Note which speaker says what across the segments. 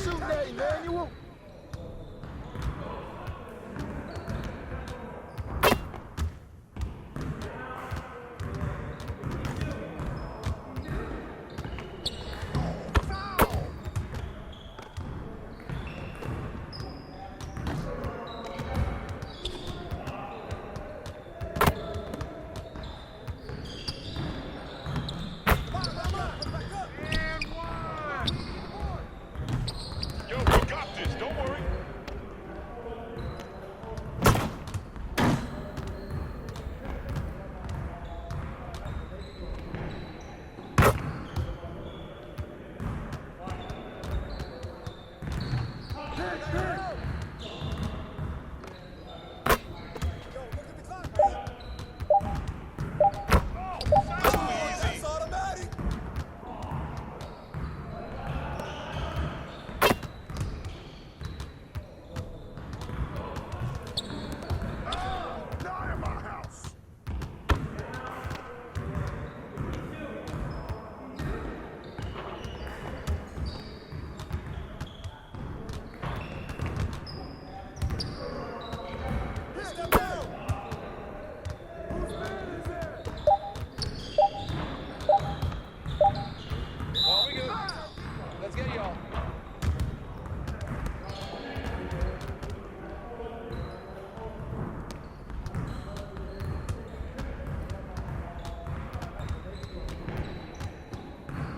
Speaker 1: shooting at him, Manuel?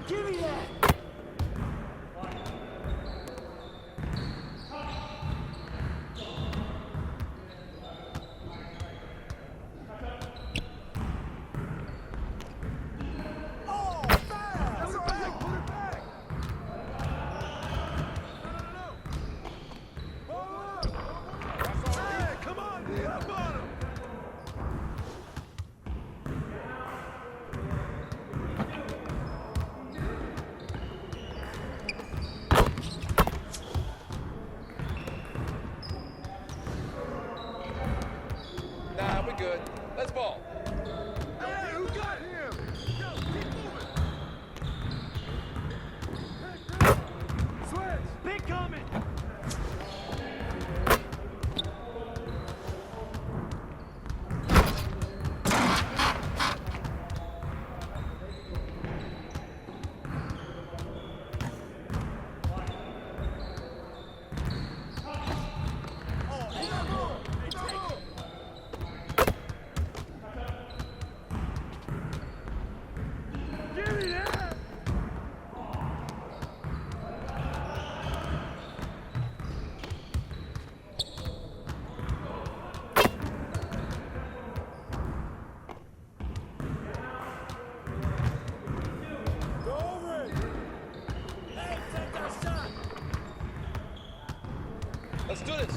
Speaker 1: Give me that!
Speaker 2: Nah, we're good. Let's ball.
Speaker 1: Hey, who got him? Yo, keep moving. Switch. Big coming.
Speaker 2: Let's do this.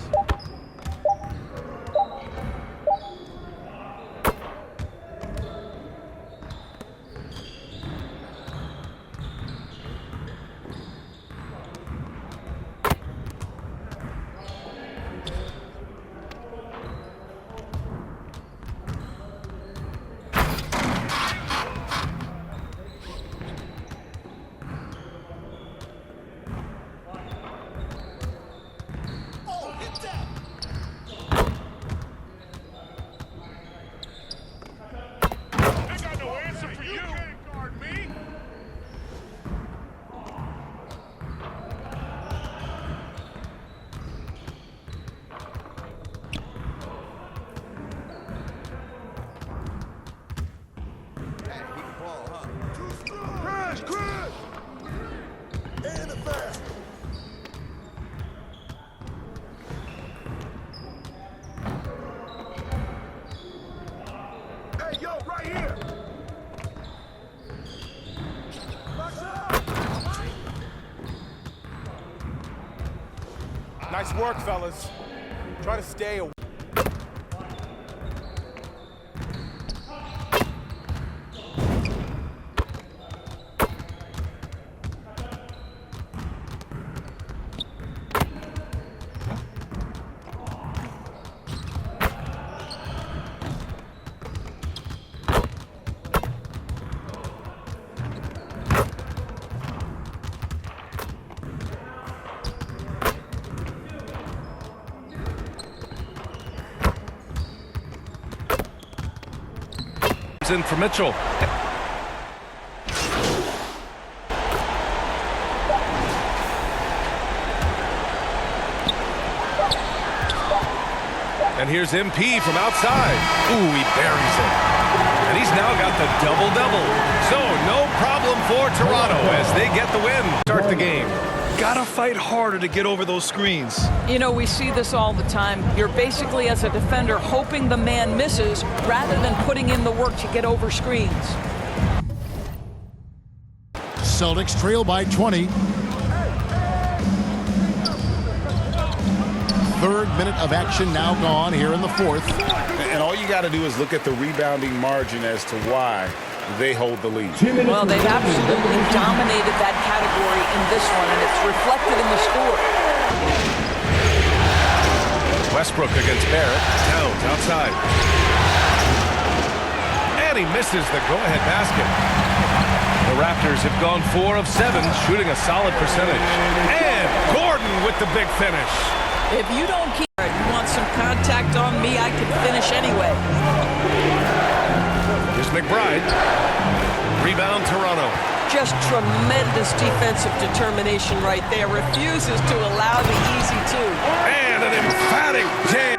Speaker 2: Hey, yo, right here!
Speaker 3: Nice work, fellas. Try to stay away.
Speaker 4: in for Mitchell. And here's MP from outside. Ooh, he buries it. And he's now got the double-double. So no problem for Toronto as they get the win. Start the game.
Speaker 5: Gotta fight harder to get over those screens.
Speaker 6: You know, we see this all the time. You're basically, as a defender, hoping the man misses rather than putting in the work to get over screens.
Speaker 7: Celtics trail by 20. Third minute of action now gone here in the fourth.
Speaker 8: And all you got to do is look at the rebounding margin as to why they hold the lead.
Speaker 6: Well, they've absolutely dominated that category in this one, and it's reflected in the score.
Speaker 4: Westbrook against Barrett. Towns outside. And he misses the go-ahead basket. The Raptors have gone 4 of 7, shooting a solid percentage. And Gordon with the big finish.
Speaker 6: If you don't keep it, you want some contact on me, I can finish anyway.
Speaker 4: Here's McBride. Rebound, Toronto.
Speaker 9: Just tremendous defensive determination right there. Refuses to allow the easy two.
Speaker 4: And an emphatic jam.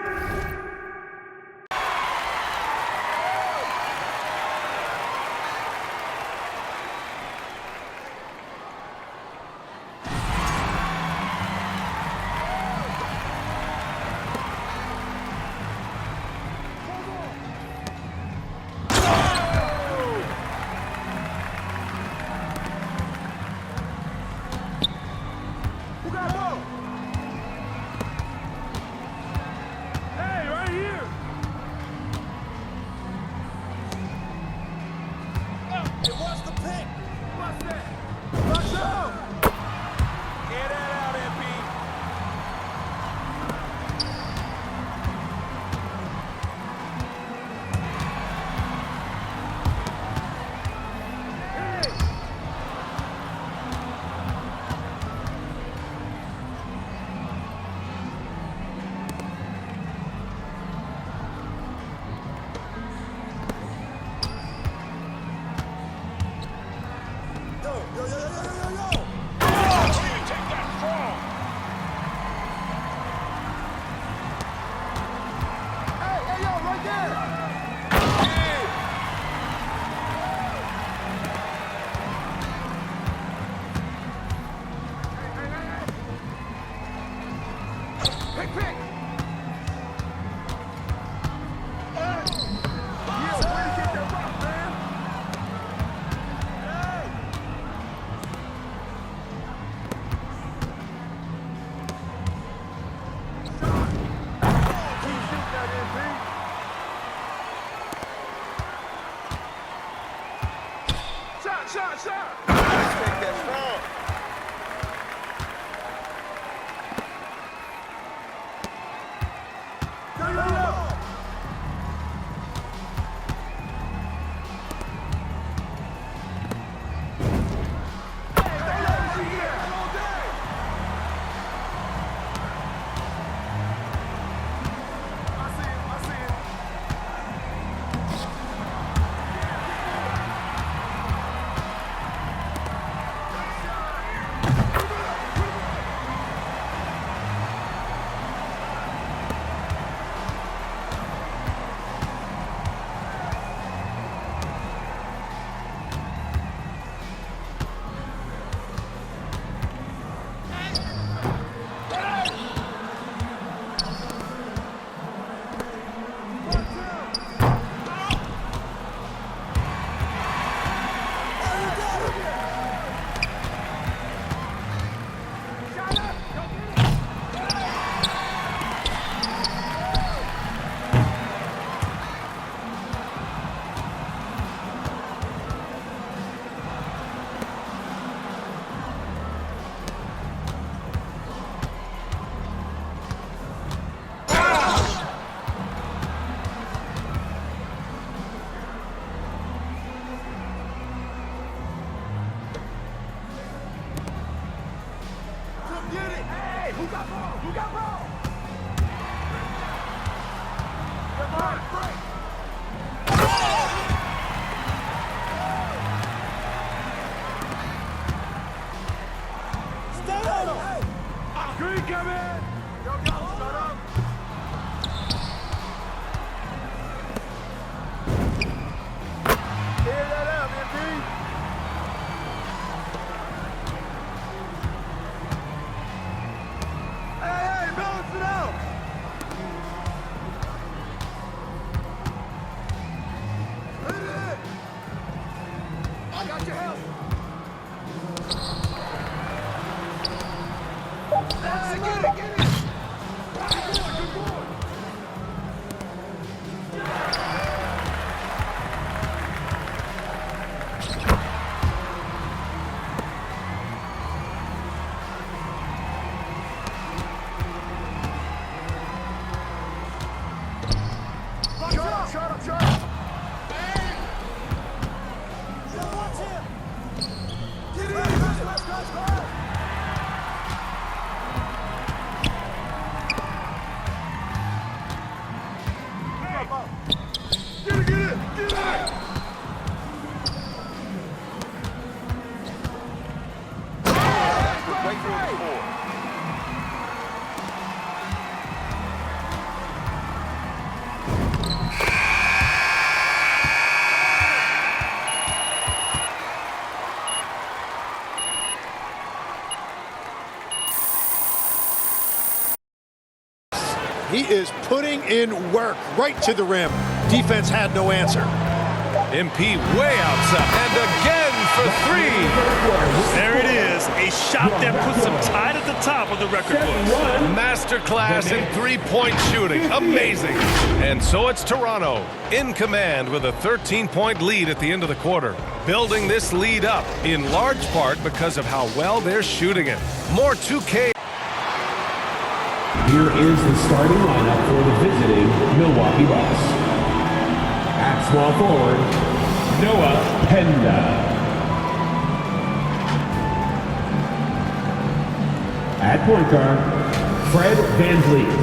Speaker 1: Incoming! Yo, shut up! Clear that up, MP! Hey, balance it out! Hit it! I got your help! Hey, get it, get it! Good boy! Shut up, shut up! Watch him! Get in! Let's Get it, get it! Get it!
Speaker 2: Wait through the four.
Speaker 5: He is putting in work right to the rim. Defense had no answer.
Speaker 4: MP way outside. And again for three.
Speaker 5: There it is. A shot that puts him tied at the top of the record book.
Speaker 4: Masterclass in three-point shooting. Amazing. And so it's Toronto in command with a 13-point lead at the end of the quarter. Building this lead up in large part because of how well they're shooting it. More 2K.
Speaker 10: Here is the starting lineup for the visiting Milwaukee Bucks. At small forward, Noah Penda. At point guard, Fred VanVleet.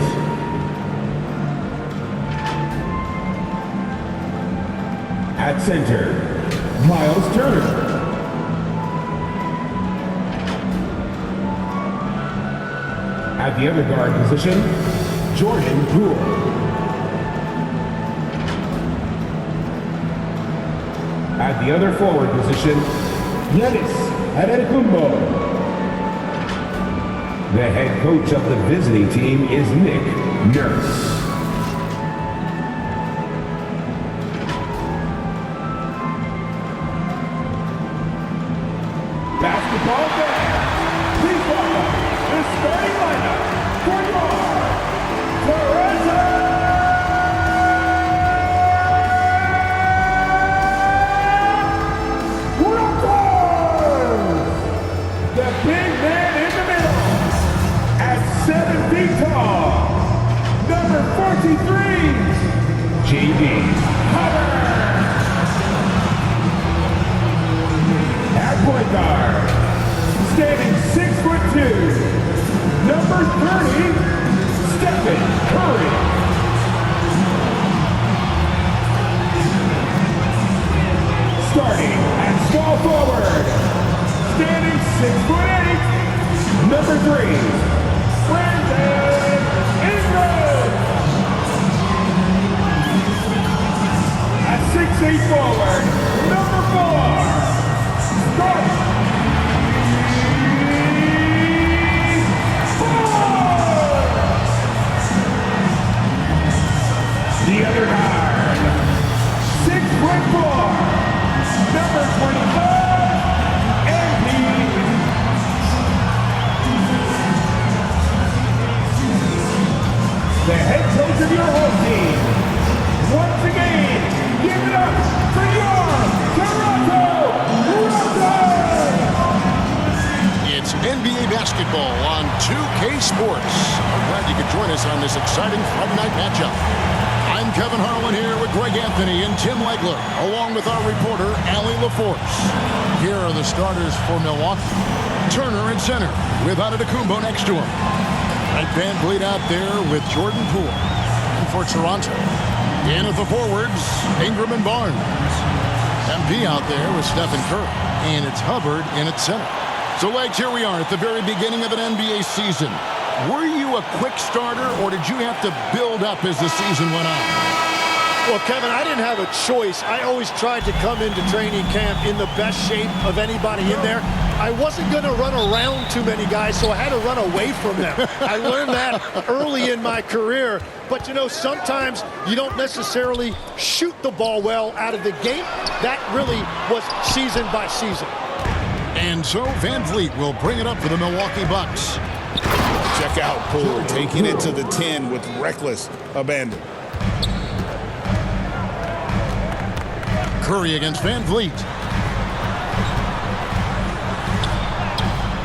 Speaker 10: At center, Miles Turner. At the other guard position, Jordan Poole. At the other forward position, Giannis Antetokounmpo. The head coach of the visiting team is Nick Nurse. Basketball fans, please welcome the starting lineup for your Toronto Raptors! The big man in the middle, at 7 feet tall, number 43, J.B. Hubbard. At point guard, standing 6'2", number 30, Stephen Curry. Starting at small forward, standing 6'8", number 3, Brandon Ingram. At 6'8" forward, number 4, Scott. The other guard, 6'4", number 25, MP. The head coach of your home team. Once again, give it up for your Toronto Raptors!
Speaker 7: It's NBA basketball on 2K Sports. I'm glad you could join us on this exciting Friday night matchup. I'm Kevin Harlan here with Greg Anthony and Tim Legler, along with our reporter, Allie LaForce. Here are the starters for Milwaukee. Turner at center, with Antetokounmpo next to him. And VanVleet out there with Jordan Poole. And for Toronto, in at the forwards, Ingram and Barnes. MP out there with Stephen Curry. And it's Hubbard in at center. So, Legs, here we are at the very beginning of an NBA season. Were you a quick starter, or did you have to build up as the season went on?
Speaker 11: Well, Kevin, I didn't have a choice. I always tried to come into training camp in the best shape of anybody in there. I wasn't going to run around too many guys, so I had to run away from them. I learned that early in my career. But, you know, sometimes you don't necessarily shoot the ball well out of the gate. That really was season by season.
Speaker 7: And so Van Vliet will bring it up for the Milwaukee Bucks.
Speaker 8: Check out Poole taking it to the 10 with reckless abandon.
Speaker 7: Curry against Van Vliet.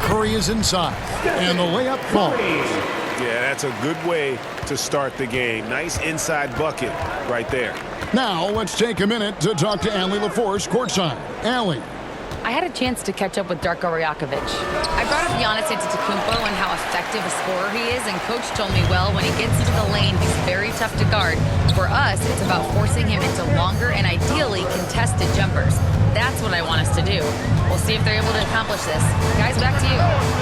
Speaker 7: Curry is inside, and the layup falls.
Speaker 8: Yeah, that's a good way to start the game. Nice inside bucket right there.
Speaker 7: Now let's take a minute to talk to Allie LaForce courtside. Allie.
Speaker 12: I had a chance to catch up with Darko Rajakovic. I brought up Giannis Antetokounmpo and how effective a scorer he is, and Coach told me, well, when he gets into the lane, he's very tough to guard. For us, it's about forcing him into longer and ideally contested jumpers. That's what I want us to do. We'll see if they're able to accomplish this. Guys, back to you.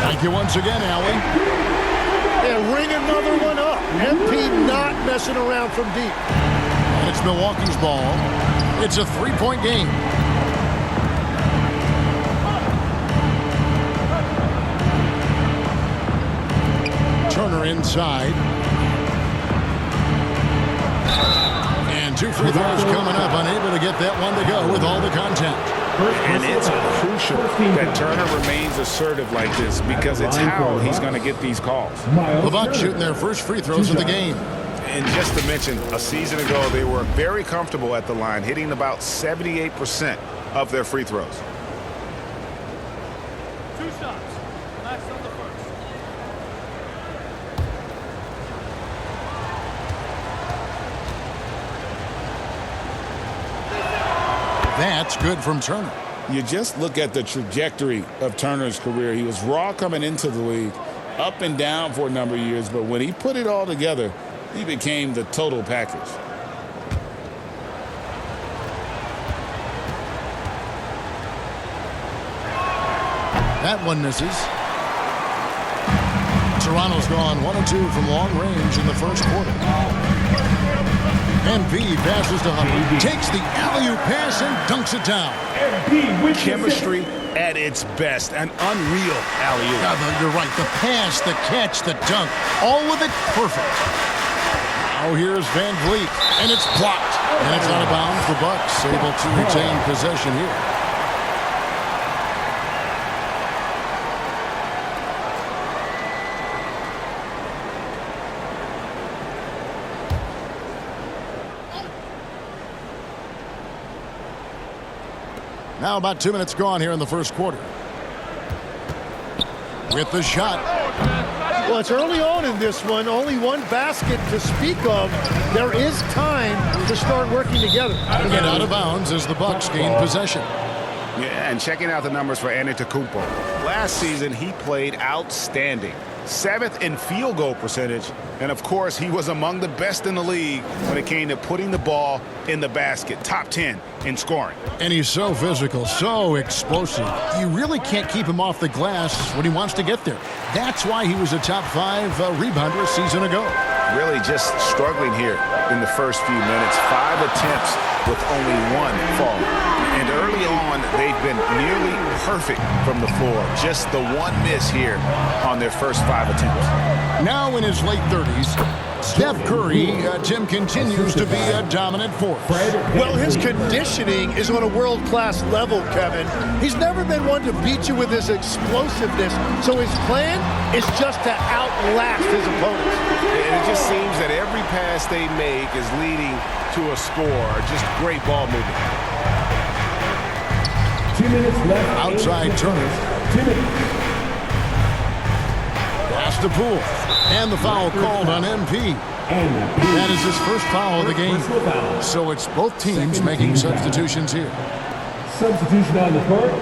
Speaker 7: Thank you once again, Allie.
Speaker 11: And ring another one up. MP not messing around from deep.
Speaker 7: And it's Milwaukee's ball. It's a three-point game. Turner inside. And two free throws coming up. Unable to get that one to go with all the contact.
Speaker 8: And it's crucial that Turner remains assertive like this because it's how he's going to get these calls.
Speaker 7: The Bucks shooting their first free throws of the game.
Speaker 8: And just to mention, a season ago, they were very comfortable at the line, hitting about 78% of their free throws.
Speaker 1: 2 shots. Max on the first.
Speaker 7: That's good from Turner.
Speaker 8: You just look at the trajectory of Turner's career. He was raw coming into the league, up and down for a number of years, but when he put it all together, he became the total package.
Speaker 7: That one misses. Toronto's gone 1 of 2 from long range in the first quarter. MB passes to Hubbard, takes the alley-oop pass and dunks it down.
Speaker 8: Chemistry at its best, an unreal alley-oop.
Speaker 7: Yeah, you're right. The pass, the catch, the dunk, all of it perfect. Now here's Van Vliet, and it's blocked. And it's out of bounds. The Bucks able to retain possession here. Now about 2 minutes gone here in the first quarter. With the shot.
Speaker 11: Well, it's early on in this one. Only one basket to speak of. There is time to start working together.
Speaker 7: And out of bounds as the Bucks gain possession.
Speaker 8: Yeah, and checking out the numbers for Antetokounmpo. Last season, he played outstanding. 7th in field goal percentage. And, of course, he was among the best in the league when it came to putting the ball in the basket. Top 10 in scoring.
Speaker 7: And he's so physical, so explosive. You really can't keep him off the glass when he wants to get there. That's why he was a top 5 rebounder a season ago.
Speaker 8: Really just struggling here in the first few minutes. 5 attempts with only 1 fall. And early on, they've been nearly perfect from the floor. Just the 1 miss here on their first 5 attempts.
Speaker 7: Now in his late 30s, Steph Curry, Tim, continues to be a dominant force.
Speaker 11: Well, his conditioning is on a world-class level, Kevin. He's never been one to beat you with his explosiveness, so his plan is just to outlast his opponents.
Speaker 3: And it just seems that every pass they make is leading to a score. Just great ball movement.
Speaker 10: 2 minutes left.
Speaker 7: Outside Turner.
Speaker 10: 2 minutes.
Speaker 7: Pass to Poole. And the foul called on MP. That is his first foul of the game. So it's both teams making substitutions here.
Speaker 10: Substitution on the court.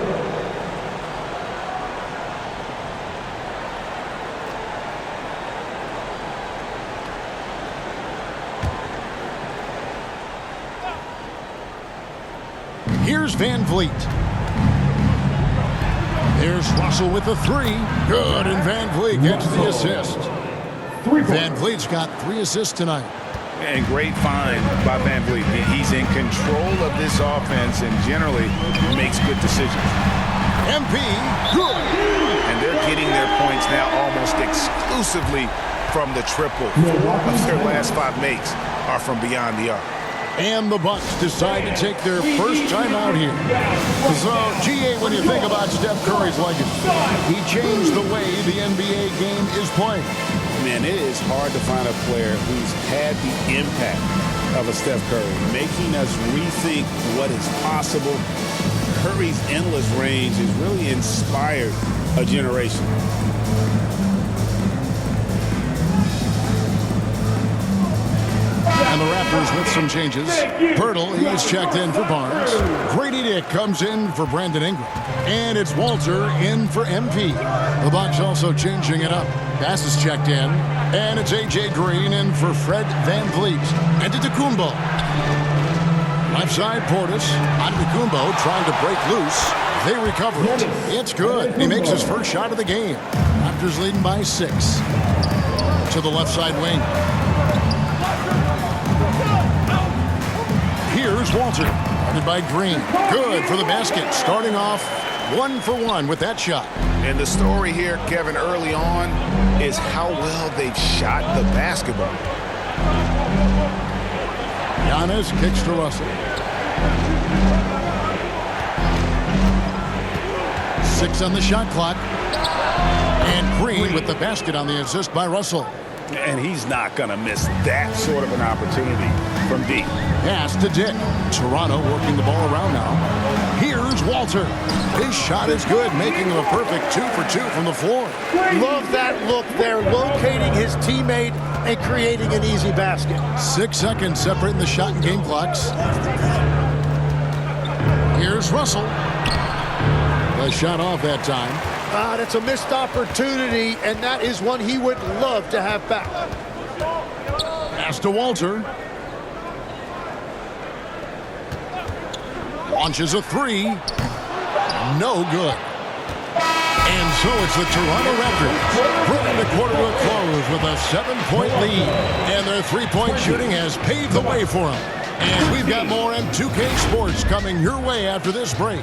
Speaker 7: Here's Van Vliet. Here's Russell with the 3. Good, and Van Vliet gets the assist. Van Vliet's got 3 assists tonight.
Speaker 8: And great find by Van Vliet. He's in control of this offense and generally makes good decisions.
Speaker 7: MP, good.
Speaker 8: And they're getting their points now almost exclusively from the triple. 4 of their last 5 makes are from beyond the arc.
Speaker 7: And the Bucks decide to take their first time out here. So, GA, when you think about Steph Curry's legacy, he changed the way the NBA game is played.
Speaker 8: Man, it is hard to find a player who's had the impact of a Steph Curry, making us rethink what is possible. Curry's endless range has really inspired a generation.
Speaker 7: And the Raptors with some changes. Pirtle, he's checked in for Barnes. Grady Dick comes in for Brandon Ingram. And it's Walter in for MP. The Bucks also changing it up. Bass is checked in. And it's A.J. Green in for Fred Van Vliet. And to Antetokounmpo. Left side, Portis. Antetokounmpo trying to break loose. They recover it. It's good. He makes his first shot of the game. Raptors leading by 6. To the left side wing. Here's Walter, guarded by Green. Good for the basket. Starting off 1 for 1 with that shot.
Speaker 8: And the story here, Kevin, early on is how well they've shot the basketball.
Speaker 7: Giannis kicks to Russell. 6 on the shot clock. And Green with the basket on the assist by Russell.
Speaker 8: And he's not going to miss that sort of an opportunity from deep.
Speaker 7: Pass to Dick. Toronto working the ball around now. Here's Walter. His shot is good, making him a perfect 2 for 2 from the floor.
Speaker 11: Love that look there, locating his teammate and creating an easy basket.
Speaker 7: 6 seconds separating the shot and game clocks. Here's Russell. The shot off that time.
Speaker 11: That's a missed opportunity, and that is one he would love to have back.
Speaker 7: Pass to Walter. Launches a 3. No good. And so it's the Toronto Raptors bringing the quarter to a close with a 7-point lead. And their 3-point shooting has paved the way for them. And we've got more M2K Sports coming your way after this break.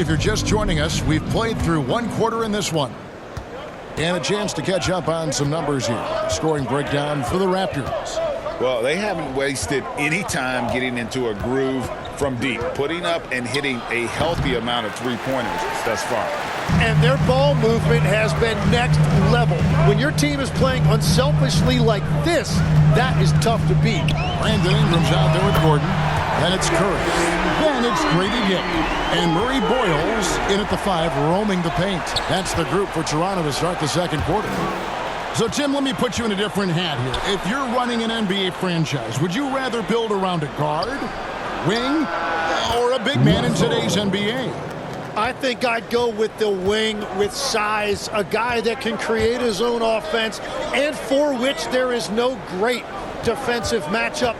Speaker 7: If you're just joining us, we've played through 1 quarter in this one. And a chance to catch up on some numbers here. Scoring breakdown for the Raptors.
Speaker 8: Well, they haven't wasted any time getting into a groove from deep, putting up and hitting a healthy amount of 3-pointers thus far.
Speaker 11: And their ball movement has been next level. When your team is playing unselfishly like this, that is tough to beat.
Speaker 7: Brandon Ingram's out there with Gordon. Then it's Curry. Then it's Grady Dick. And Murray Boyles in at the 5, roaming the paint. That's the group for Toronto to start the second quarter. So, Tim, let me put you in a different hat here. If you're running an NBA franchise, would you rather build around a guard, wing, or a big man in today's NBA?
Speaker 11: I think I'd go with the wing with size, a guy that can create his own offense and for which there is no great defensive matchup.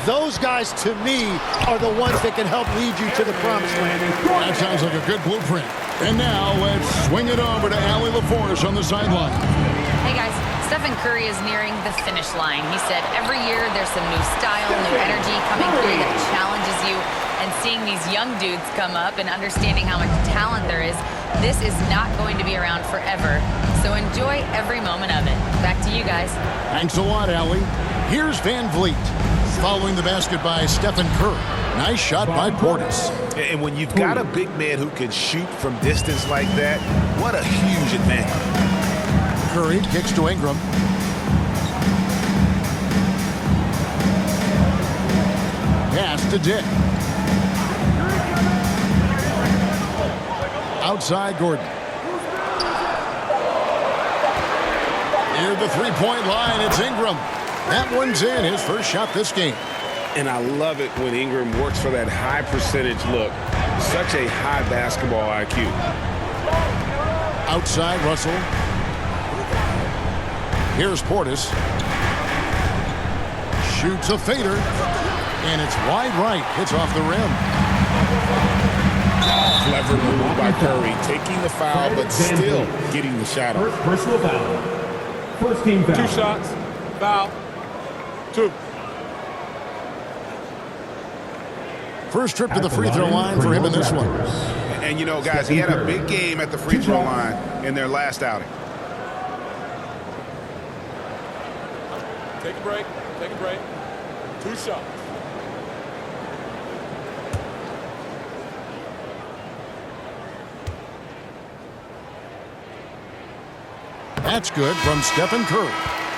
Speaker 11: Those guys, to me, are the ones that can help lead you to the promised land.
Speaker 7: That sounds like a good blueprint. And now let's swing it over to Allie LaForce on the sideline.
Speaker 12: Hey, guys. Stephen Curry is nearing the finish line. He said every year there's some new style, new energy coming through that challenges you. And seeing these young dudes come up and understanding how much talent there is, this is not going to be around forever. So enjoy every moment of it. Back to you guys.
Speaker 7: Thanks a lot, Allie. Here's Van Vliet. Following the basket by Stephen Curry. Nice shot by Portis.
Speaker 8: And when you've got a big man who can shoot from distance like that, what a huge advantage.
Speaker 7: Curry kicks to Ingram. Pass to Dick. Outside Gordon. Near the 3-point line, it's Ingram. That one's in, his first shot this game.
Speaker 8: And I love it when Ingram works for that high percentage look. Such a high basketball IQ.
Speaker 7: Outside Russell. Here's Portis. Shoots a fader. And it's wide right. Hits off the rim.
Speaker 8: Clever move by Curry. Taking the foul, but still getting the shot off.
Speaker 10: Personal foul. First team foul.
Speaker 2: 2 shots. Foul. 2.
Speaker 7: First trip to the free throw line for him in this one.
Speaker 8: And you know, guys, he had a big game at the free throw line in their last outing.
Speaker 2: Take a break. Take a break. 2 shots.
Speaker 7: That's good from Stephen Curry.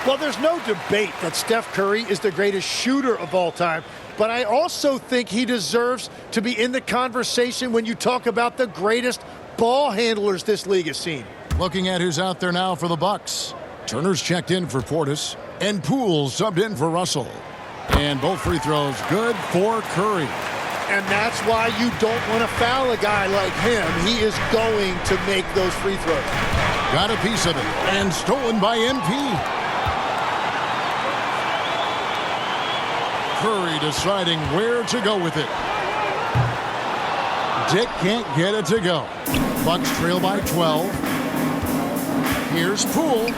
Speaker 11: Well, there's no debate that Steph Curry is the greatest shooter of all time, but I also think he deserves to be in the conversation when you talk about the greatest ball handlers this league has seen.
Speaker 7: Looking at who's out there now for the Bucks. Turner's checked in for Portis, and Poole subbed in for Russell. And both free throws good for Curry.
Speaker 11: And that's why you don't want to foul a guy like him. He is going to make those free throws.
Speaker 7: Got a piece of it, and stolen by MP. Curry deciding where to go with it. Dick can't get it to go. Bucks trail by 12. Here's Poole.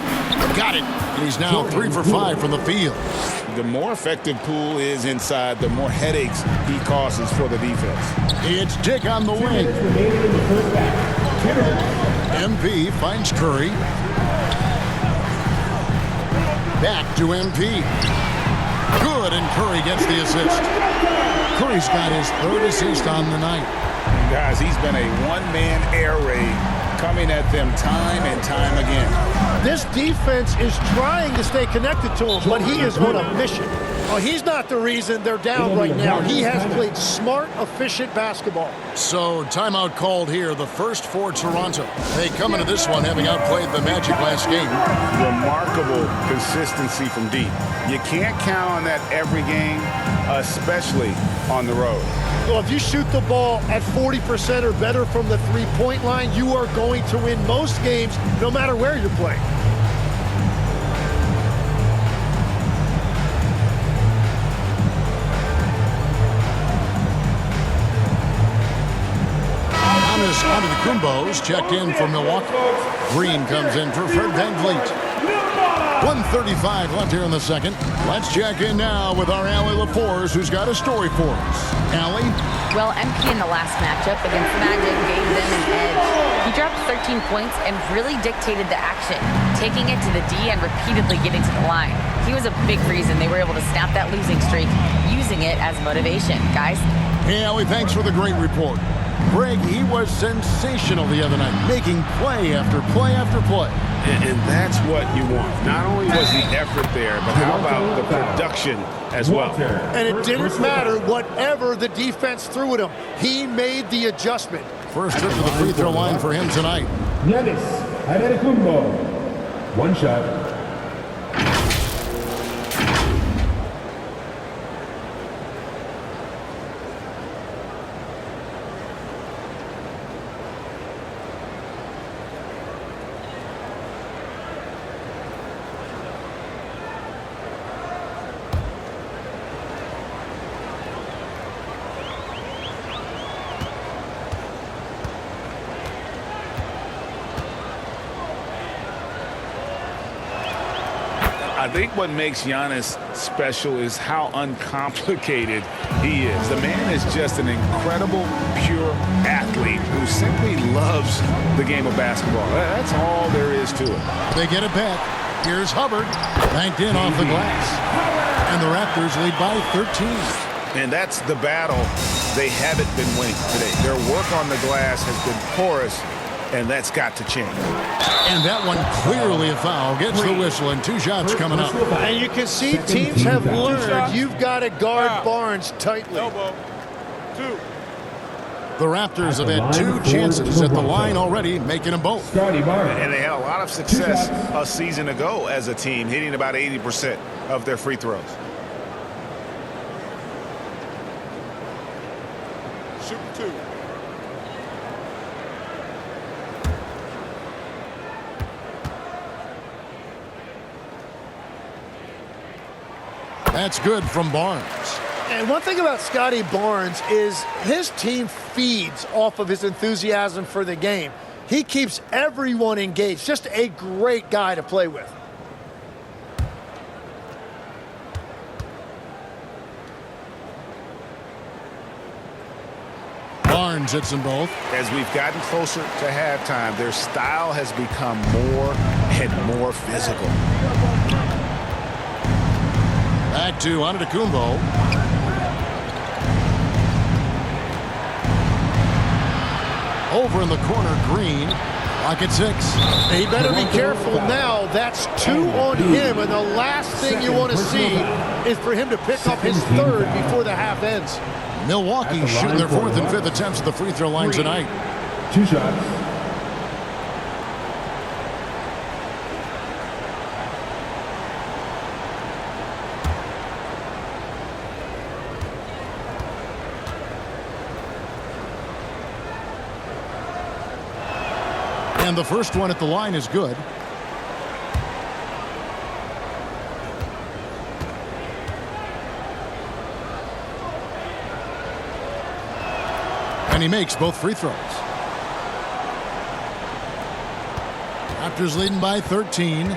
Speaker 7: Got it. And he's now 3 for 5 from the field.
Speaker 8: The more effective Poole is inside, the more headaches he causes for the defense.
Speaker 7: It's Dick on the wing. MP finds Curry. Back to MP. Good, and Curry gets the assist. Curry's got his 3rd assist on the night.
Speaker 8: Guys, he's been a one-man air raid coming at them time and time again.
Speaker 11: This defense is trying to stay connected to him, but he is on a mission. Oh, he's not the reason they're down right now. He has played smart, efficient basketball.
Speaker 7: So, timeout called here, the first for Toronto. They come into this one having outplayed the Magic last game.
Speaker 8: Remarkable consistency from deep. You can't count on that every game, especially on the road.
Speaker 11: Well, if you shoot the ball at 40% or better from the three-point line, you are going to win most games, no matter where you're playing.
Speaker 7: Giannis Antetokounmpo's checked in for Milwaukee. Green comes in for Fred VanVleet. 1:35 left here in the second. Let's check in now with our Allie LaForce, who's got a story for us. Allie?
Speaker 12: Well, MP in the last matchup against the Magic gave them an edge. He dropped 13 points and really dictated the action, taking it to the D and repeatedly getting to the line. He was a big reason they were able to snap that losing streak, using it as motivation. Guys?
Speaker 7: Hey, Allie, thanks for the great report. Greg, he was sensational the other night, making play after play after play.
Speaker 8: And that's what you want. Not only was the effort there, but how about the production as well?
Speaker 11: And it didn't matter whatever the defense threw at him. He made the adjustment.
Speaker 7: First trip to the free throw line for him tonight.
Speaker 10: Giannis Antetokounmpo. One shot.
Speaker 8: I think what makes Giannis special is how uncomplicated he is. The man is just an incredible, pure athlete who simply loves the game of basketball. That's all there is to it.
Speaker 7: They get it back. Here's Hubbard, banked in off the glass. And the Raptors lead by 13.
Speaker 8: And that's the battle they haven't been winning today. Their work on the glass has been porous, and that's got to change.
Speaker 7: And that one clearly a foul. Gets the whistle, and 2 shots coming up.
Speaker 11: And you can see teams have learned you've got to guard Barnes tightly.
Speaker 2: Elbow. 2.
Speaker 7: The Raptors have had 2 chances at the line already, making them both.
Speaker 8: And they had a lot of success a season ago as a team, hitting about 80% of their free throws.
Speaker 2: Shooting 2.
Speaker 7: That's good from Barnes.
Speaker 11: And one thing about Scotty Barnes is his team feeds off of his enthusiasm for the game. He keeps everyone engaged. Just a great guy to play with.
Speaker 7: Barnes hits them both.
Speaker 8: As we've gotten closer to halftime, their style has become more and more physical.
Speaker 7: Back to Antetokounmpo. Over in the corner, Green. Lock at 6.
Speaker 11: He better be careful now. That's 2 on him, and the last thing you want to see is for him to pick up his 3rd before the half ends.
Speaker 7: Milwaukee shooting their 4th and 5th attempts at the free throw line tonight.
Speaker 10: 2 shots.
Speaker 7: And the first one at the line is good. And he makes both free throws. Raptors leading by 13.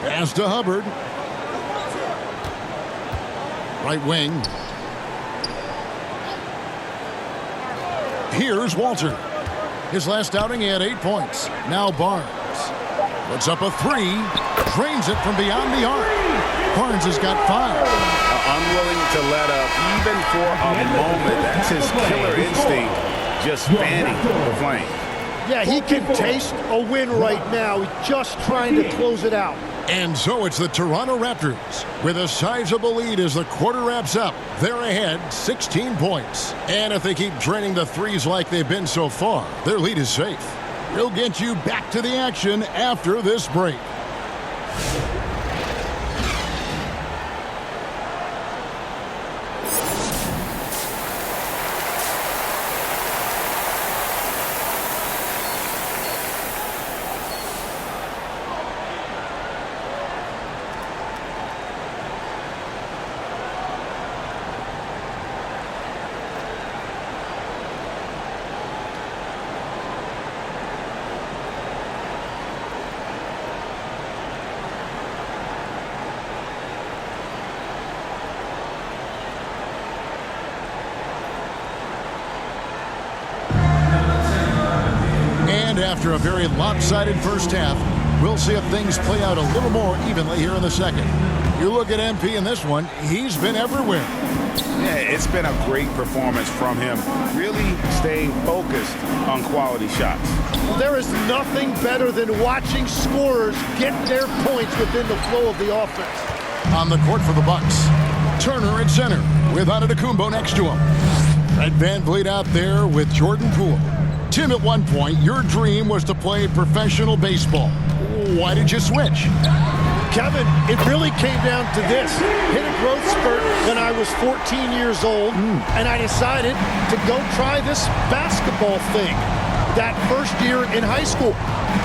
Speaker 7: Pass to Hubbard. Right wing. Here's Walter. His last outing, he had 8 points. Now Barnes. Puts up a 3. Drains it from beyond the arc. Barnes has got 5.
Speaker 8: Unwilling to let up even for a moment. That's his killer instinct. Just fanning the flame.
Speaker 11: Yeah, he can taste a win right now. He's just trying to close it out.
Speaker 7: And so it's the Toronto Raptors with a sizable lead as the quarter wraps up. They're ahead 16 points. And if they keep draining the threes like they've been so far, their lead is safe. We'll get you back to the action after this break. After a very lopsided first half, we'll see if things play out a little more evenly here in the second. You look at MP in this one, he's been everywhere.
Speaker 8: Yeah, it's been a great performance from him, really staying focused on quality shots.
Speaker 11: There is nothing better than watching scorers get their points within the flow of the offense.
Speaker 7: On the court for the Bucks, Turner at center with Antetokounmpo next to him. Fred VanVleet out there with Jordan Poole. Tim, at one point, your dream was to play professional baseball. Why did you switch?
Speaker 11: Kevin, it really came down to this. Hit a growth spurt when I was 14 years old, and I decided to go try this basketball thing that first year in high school.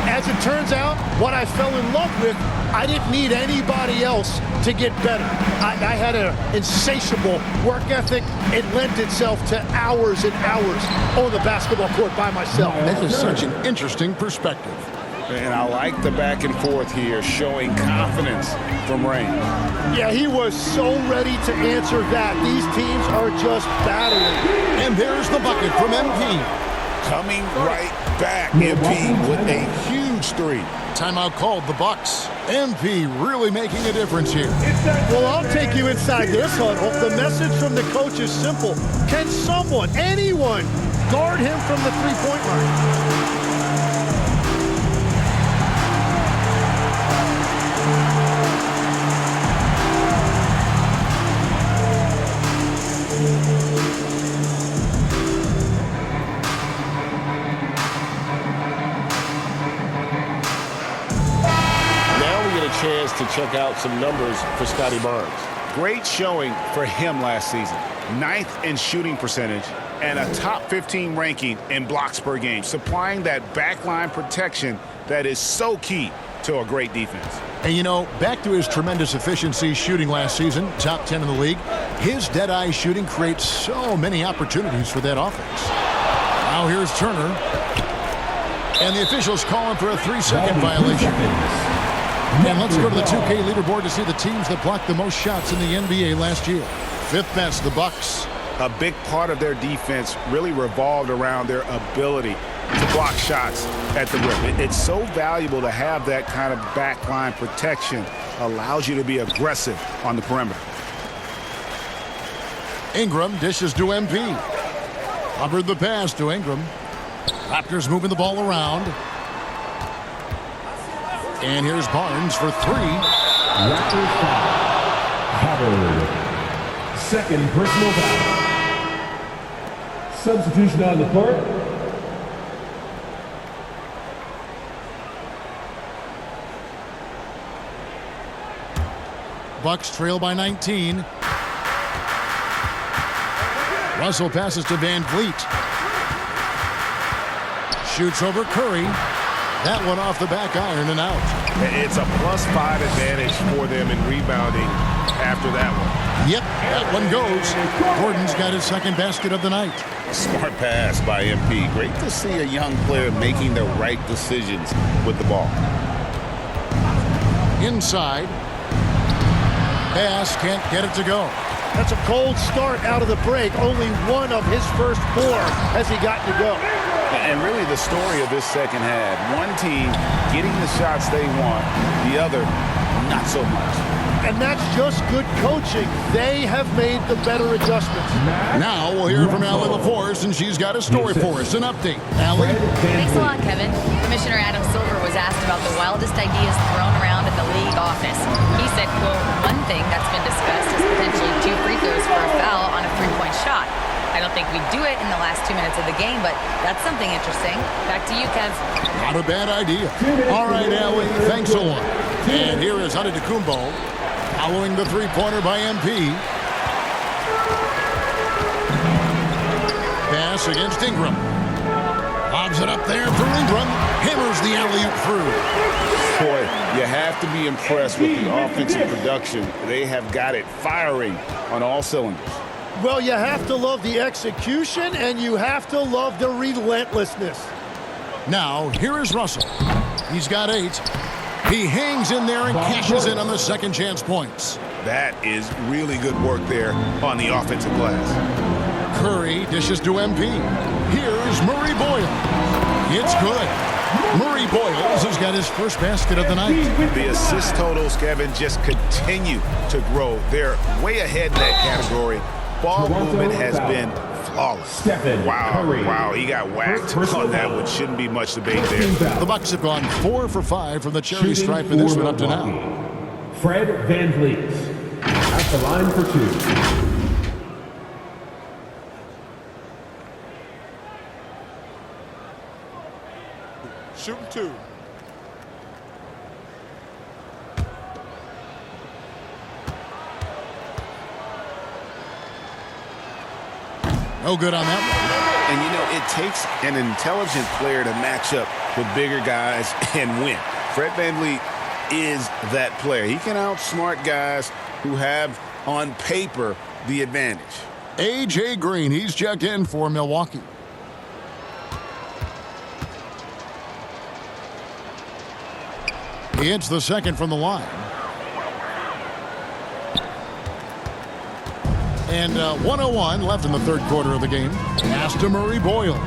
Speaker 11: As it turns out, what I fell in love with, I didn't need anybody else to get better. I had an insatiable work ethic. It lent itself to hours and hours on the basketball court by myself.
Speaker 7: That is such an interesting perspective.
Speaker 8: And I like the back and forth here, showing confidence from Rain.
Speaker 11: Yeah, he was so ready to answer that. These teams are just battling.
Speaker 7: And there's the bucket from MP.
Speaker 8: Coming right back, MP with a huge 3.
Speaker 7: Timeout called, the Bucks. MP really making a difference here.
Speaker 11: Well, I'll take you inside this huddle. The message from the coach is simple. Can someone, anyone, guard him from the three-point line?
Speaker 3: Chance to check out some numbers for Scotty Barnes.
Speaker 8: Great showing for him last season. 9th in shooting percentage and a top 15 ranking in blocks per game, supplying that backline protection that is so key to a great defense.
Speaker 7: And you know, back to his tremendous efficiency shooting last season, top 10 in the league, his dead-eye shooting creates so many opportunities for that offense. Now here's Turner. And the officials calling for a 3-second violation. And let's go to the 2K leaderboard to see the teams that blocked the most shots in the NBA last year. 5th best, the Bucks.
Speaker 8: A big part of their defense really revolved around their ability to block shots at the rim. It's so valuable to have that kind of backline protection. Allows you to be aggressive on the perimeter.
Speaker 7: Ingram dishes to MP. Hubbard the pass to Ingram. Raptors moving the ball around. And here's Barnes for 3.
Speaker 10: Raptors foul. Hubbard. Second personal foul. Substitution on the court.
Speaker 7: Bucks trail by 19. Russell passes to Van Vliet. Shoots over Curry. That one off the back iron and out.
Speaker 3: It's a +5 advantage for them in rebounding after that one.
Speaker 7: Yep, that one goes. Gordon's got his second basket of the night.
Speaker 8: Smart pass by MP. Great to see a young player making the right decisions with the ball.
Speaker 7: Inside. Pass can't get it to go.
Speaker 11: That's a cold start out of the break. Only one of his first 4 has he gotten to go.
Speaker 8: And really the story of this second half. One team getting the shots they want, the other not so much.
Speaker 11: And that's just good coaching. They have made the better adjustments.
Speaker 7: Now we'll hear from Allie LaForce, and she's got a story for us. An update. Allie?
Speaker 12: Thanks a lot, Kevin. Commissioner Adam Silver was asked about the wildest ideas thrown around at the league office. He said, quote, one thing that's been discussed is potentially 2 free throws for a foul on a 3-point shot. I don't think we'd do it in the last 2 minutes of the game, but that's something interesting. Back to you, Kev.
Speaker 7: Not a bad idea. All right, Allie, thanks a lot. And here is Antetokounmpo following the 3-pointer by MP. Pass against Ingram. Lobs it up there for Ingram. Hammers the alley-oop through.
Speaker 8: Boy, you have to be impressed with the offensive production. They have got it firing on all cylinders.
Speaker 11: Well, you have to love the execution, and you have to love the relentlessness.
Speaker 7: Now, here is Russell. He's got 8. He hangs in there and cashes in on the second chance points.
Speaker 8: That is really good work there on the offensive glass.
Speaker 7: Curry dishes to MP. Here's Murray Boyle. It's good. Murray Boyles has got his first basket of the night.
Speaker 8: The assist totals, Kevin, just continue to grow. They're way ahead in that category. Ball movement has been flawless. Wow, he got whacked on that one. Shouldn't be much debate there.
Speaker 7: The Bucks have gone 4 for 5 from the charity stripe in this one up to now.
Speaker 10: Fred Van Vliet at the line for 2.
Speaker 2: Shooting 2.
Speaker 7: No good on that one.
Speaker 8: And, you know, it takes an intelligent player to match up with bigger guys and win. Fred VanVleet is that player. He can outsmart guys who have, on paper, the advantage.
Speaker 7: A.J. Green, he's checked in for Milwaukee. He hits the second from the line. And 1:01 left in the third quarter of the game. Pass to Murray Boyle.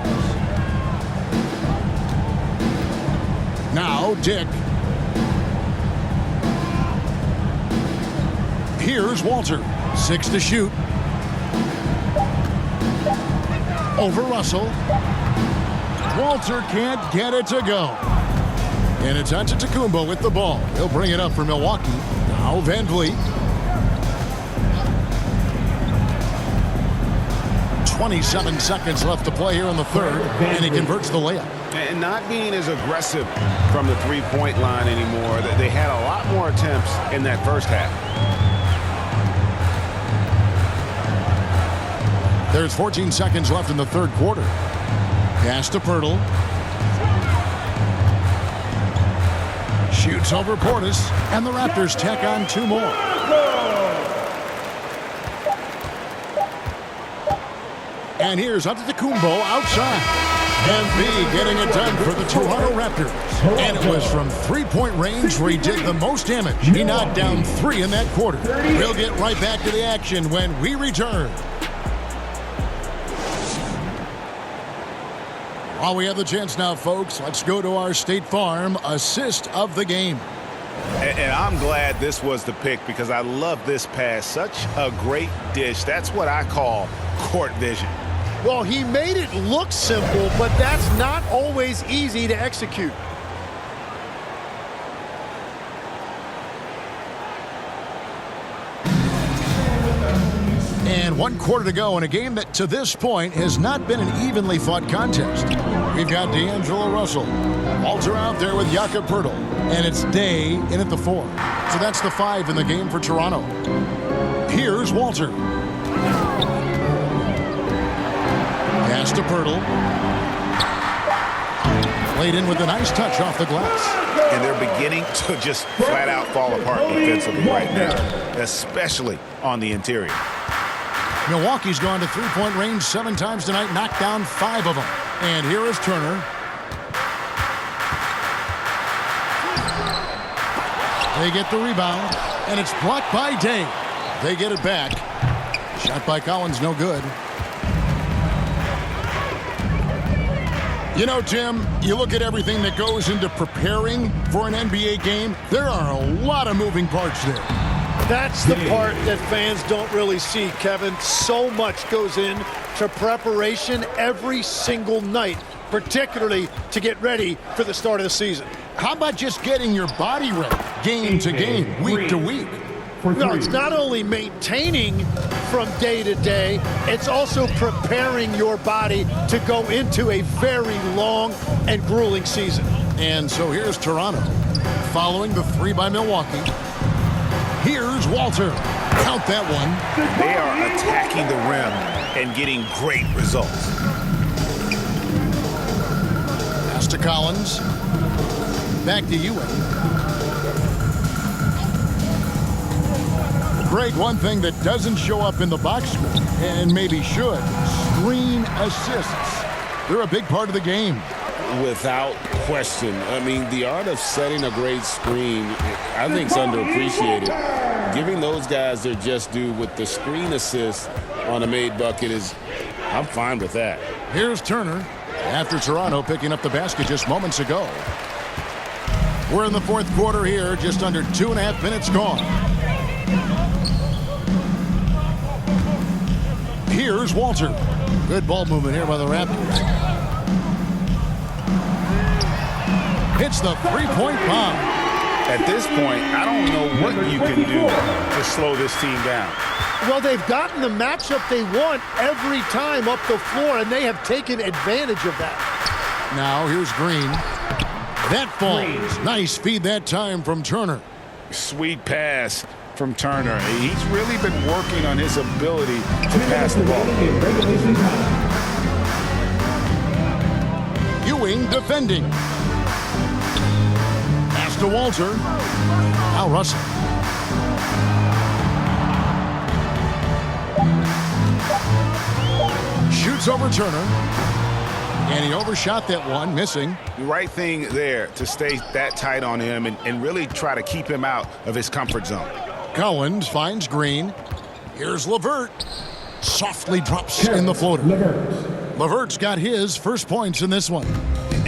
Speaker 7: Now Dick. Here's Walter. 6 to shoot. Over Russell. Walter can't get it to go. And it's Antetokounmpo with the ball. He'll bring it up for Milwaukee. Now Van Vliet. 27 seconds left to play here in the third, and he converts the layup.
Speaker 8: And not being as aggressive from the three-point line anymore. They had a lot more attempts in that first half.
Speaker 7: There's 14 seconds left in the third quarter. Pass to Pirtle. Shoots over Portis, and the Raptors tack on 2 more. And here's Antetokounmpo outside. MB getting it done for the Toronto Raptors. And it was from three-point range where he did the most damage. He knocked down 3 in that quarter. We'll get right back to the action when we return. While we have the chance now, folks, let's go to our State Farm assist of the game.
Speaker 8: And I'm glad this was the pick because I love this pass. Such a great dish. That's what I call court vision.
Speaker 11: Well, he made it look simple, but that's not always easy to execute.
Speaker 7: And 1 quarter to go in a game that to this point has not been an evenly fought contest. We've got D'Angelo Russell. Walter out there with Jakob Poeltl. And it's Day in at the 4. So that's the 5 in the game for Toronto. Here's Walter. Pass to Poeltl. Played in with a nice touch off the glass.
Speaker 8: And they're beginning to just flat out fall apart defensively right now, especially on the interior.
Speaker 7: Milwaukee's gone to three-point range 7 times tonight, knocked down 5 of them. And here is Turner. They get the rebound, and it's blocked by Day. They get it back. Shot by Collins, no good. You know, Tim, you look at everything that goes into preparing for an NBA game, there are a lot of moving parts there.
Speaker 11: That's the part that fans don't really see, Kevin. So much goes into preparation every single night, particularly to get ready for the start of the season.
Speaker 7: How about just getting your body ready, game to game, week to week?
Speaker 11: No, it's not only maintaining from day to day, it's also preparing your body to go into a very long and grueling season.
Speaker 7: And so here's Toronto, following the 3 by Milwaukee. Here's Walter. Count that one.
Speaker 8: They are attacking the rim and getting great results.
Speaker 7: Pass to Collins. Back to Ewing. Greg, one thing that doesn't show up in the box score, and maybe should, screen assists. They're a big part of the game.
Speaker 13: Without question. I mean, the art of setting a great screen, I think, is underappreciated. Giving those guys their just due with the screen assist on a made bucket is, I'm fine with that.
Speaker 7: Here's Turner after Toronto picking up the basket just moments ago. We're in the 4th quarter here, just under 2.5 minutes gone. Here's Walter. Good ball movement here by the Raptors. Hits the 3-point bomb.
Speaker 8: At this point, I don't know what you can do to slow this team down.
Speaker 11: Well, they've gotten the matchup they want every time up the floor, and they have taken advantage of that.
Speaker 7: Now here's Green. That falls. Nice feed that time from Turner.
Speaker 8: Sweet pass from Turner. He's really been working on his ability to pass the ball.
Speaker 7: Ewing defending. Pass to Walter. Now Russell. Shoots over Turner. And he overshot that one, missing.
Speaker 8: The right thing there to stay that tight on him and really try to keep him out of his comfort zone.
Speaker 7: Collins finds Green. Here's LeVert. Softly drops in the floater. LeVert's got his first points in this one.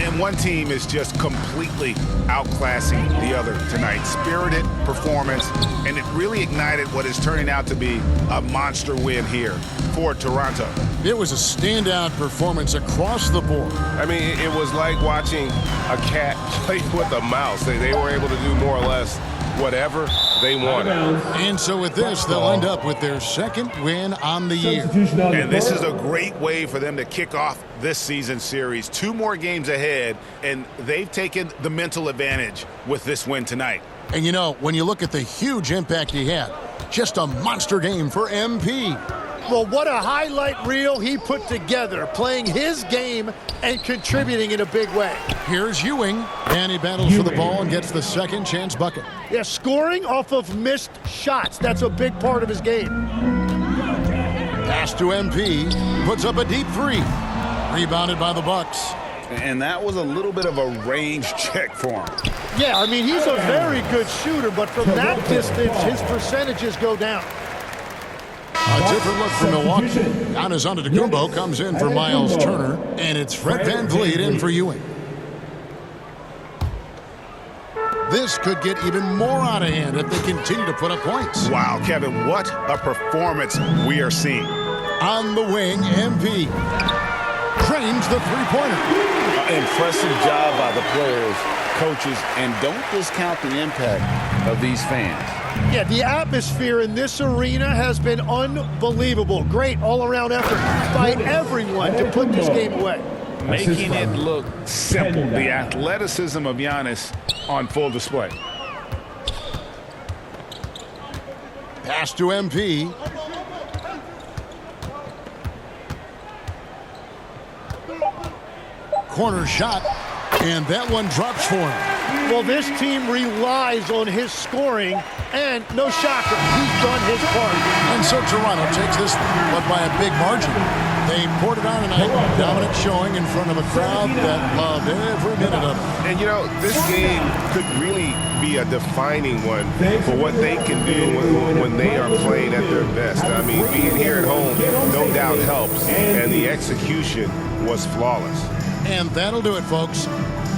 Speaker 8: And one team is just completely outclassing the other tonight. Spirited performance, and it really ignited what is turning out to be a monster win here for Toronto.
Speaker 7: It was a standout performance across the board.
Speaker 3: I mean, it was like watching a cat play with a mouse. They were able to do more or less whatever they wanted.
Speaker 7: And so with this, they'll end up with their 2nd win on the year.
Speaker 8: And this is a great way for them to kick off this season series. 2 more games ahead, and they've taken the mental advantage with this win tonight.
Speaker 7: And you know, when you look at the huge impact he had, just a monster game for MP.
Speaker 11: Well, what a highlight reel he put together, playing his game and contributing in a big way.
Speaker 7: Here's Ewing, and he battles for the ball and gets the second chance bucket.
Speaker 11: Yeah, scoring off of missed shots. That's a big part of his game.
Speaker 7: Pass to MP, puts up a deep three. Rebounded by the Bucks.
Speaker 8: And that was a little bit of a range check for him.
Speaker 11: Yeah, I mean, he's a very good shooter, but from that distance, his percentages go down.
Speaker 7: A different look for Milwaukee. Giannis Antetokounmpo comes in for Miles Turner, and it's Fred VanVleet in for Ewing. This could get even more out of hand if they continue to put up points.
Speaker 8: Wow, Kevin, what a performance we are seeing.
Speaker 7: On the wing, MP trains the three-pointer.
Speaker 13: Impressive job by the players, coaches, and don't discount the impact of these fans.
Speaker 11: Yeah, the atmosphere in this arena has been unbelievable. Great all-around effort by everyone to put this game away.
Speaker 8: Making it look simple. The athleticism of Giannis on full display.
Speaker 7: Pass to MP. Corner shot, and that one drops for him.
Speaker 11: Well, this team relies on his scoring, and no shocker, he's done his part.
Speaker 7: And so Toronto takes this one, but by a big margin. They poured it on tonight, dominant showing in front of a crowd that loved every minute of it.
Speaker 3: And, you know, this game could really be a defining one for what they can do when they are playing at their best. I mean, being here at home no doubt helps, and the execution was flawless.
Speaker 7: And that'll do it, folks.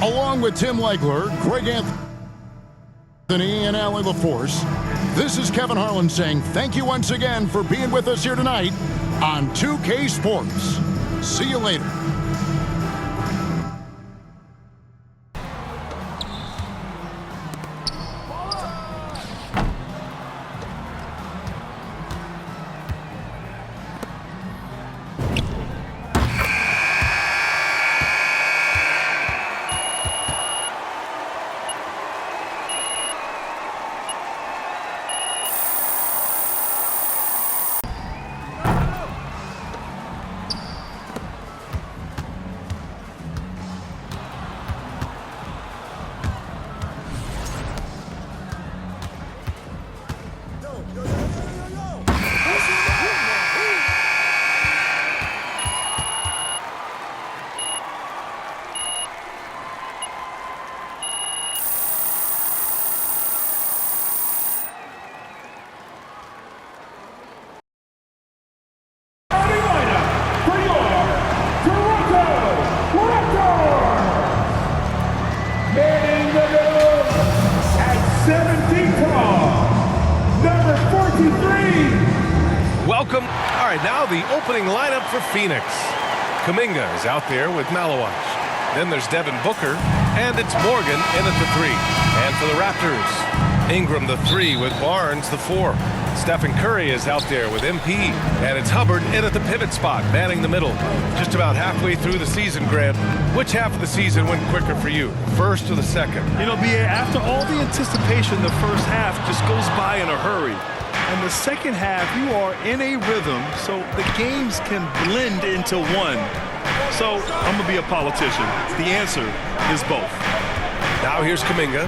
Speaker 7: Along with Tim Legler, Greg Anthony, and Allie LaForce, this is Kevin Harlan saying thank you once again for being with us here tonight on 2K Sports. See you later.
Speaker 4: Welcome. All right, now the opening lineup for Phoenix. Kuminga is out there with Malawach. Then there's Devin Booker, and it's Morgan in at the 3. And for the Raptors, Ingram the 3 with Barnes the 4. Stephen Curry is out there with MP, and it's Hubbard in at the pivot spot, manning the middle. Just about halfway through the season, Grant. Which half of the season went quicker for you, first or the second?
Speaker 5: You know, B.A., after all the anticipation, the first half just goes by in a hurry. And the second half, you are in a rhythm, so the games can blend into one. So I'm going to be a politician. The answer is both.
Speaker 4: Now here's Kuminga.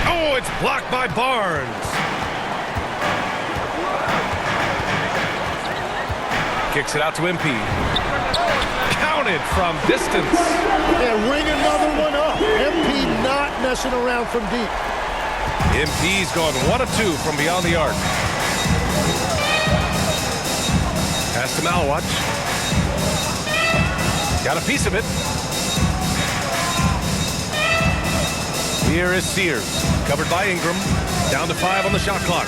Speaker 4: Oh, it's blocked by Barnes. Kicks it out to MP. Counted from distance.
Speaker 11: Yeah, ring another one up. MP not messing around from deep.
Speaker 4: MP's gone 1 of 2 from beyond the arc. Pass to Malawach. Got a piece of it. Here is Sears, covered by Ingram. Down to 5 on the shot clock.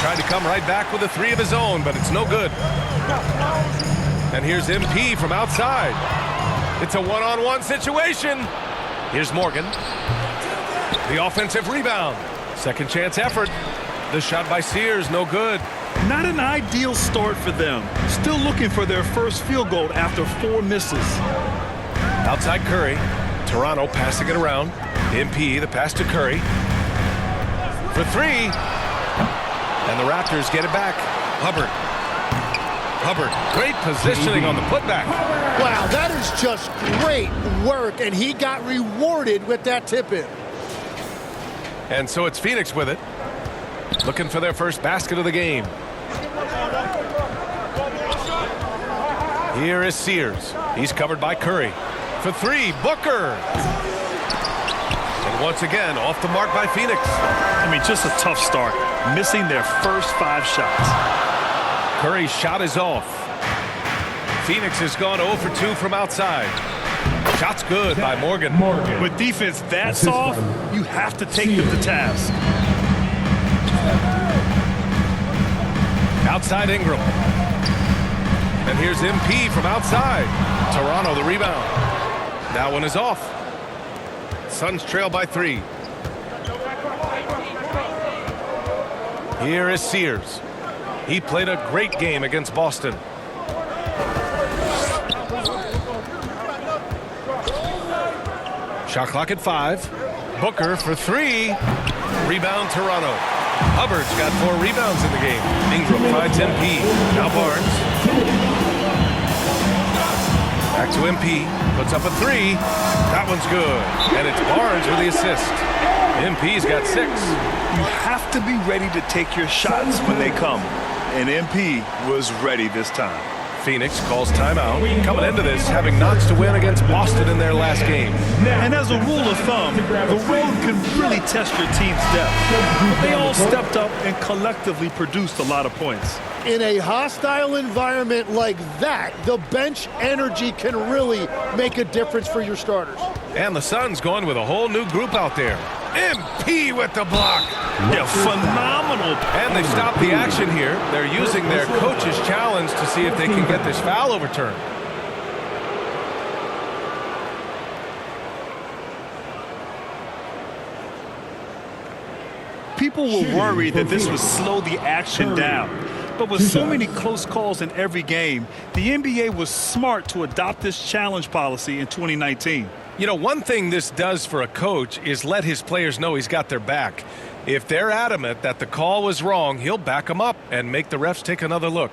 Speaker 4: Tried to come right back with a 3 of his own, but it's no good. And here's MP from outside. It's a one-on-one situation. Here's Morgan. The offensive rebound. Second chance effort. The shot by Sears, no good.
Speaker 5: Not an ideal start for them. Still looking for their first field goal after 4 misses.
Speaker 4: Outside Curry. Toronto passing it around. MP, the pass to Curry. For 3. And the Raptors get it back. Hubbard. Great positioning on the putback.
Speaker 11: Wow, that is just great work, and he got rewarded with that tip-in.
Speaker 4: And so it's Phoenix with it. Looking for their first basket of the game. Here is Sears. He's covered by Curry. For three, Booker. And once again, off the mark by Phoenix.
Speaker 5: I mean, just a tough start. Missing their first 5 shots.
Speaker 4: Curry's shot is off. Phoenix has gone 0 for 2 from outside. Shot's good by Morgan.
Speaker 5: With defense that soft, you have to take them to task.
Speaker 4: Outside Ingram. And here's MP from outside. Toronto the rebound. That one is off. Suns trail by 3. Here is Sears. He played a great game against Boston. Shot clock at 5. Booker for 3. Rebound Toronto. Hubbard's got 4 rebounds in the game. Ingram finds MP. Now Barnes. Back to MP. Puts up a 3. That one's good. And it's Barnes with the assist. MP's got 6.
Speaker 5: You have to be ready to take your shots when they come. And MP was ready this time.
Speaker 4: Phoenix calls timeout. Coming into this, having notched a win against Boston in their last game.
Speaker 5: And as a rule of thumb, the road can really test your team's depth. But they all stepped up and collectively produced a lot of points.
Speaker 11: In a hostile environment like that, the bench energy can really make a difference for your starters.
Speaker 4: And the Suns going with a whole new group out there. MP with the block.
Speaker 5: Yeah, phenomenal.
Speaker 4: And they've stopped the action here. They're using their coach's challenge to see if they can get this foul overturned.
Speaker 5: People were worried that this would slow the action down. But with so many close calls in every game, the NBA was smart to adopt this challenge policy in 2019.
Speaker 4: You know, one thing this does for a coach is let his players know he's got their back. If they're adamant that the call was wrong, he'll back them up and make the refs take another look.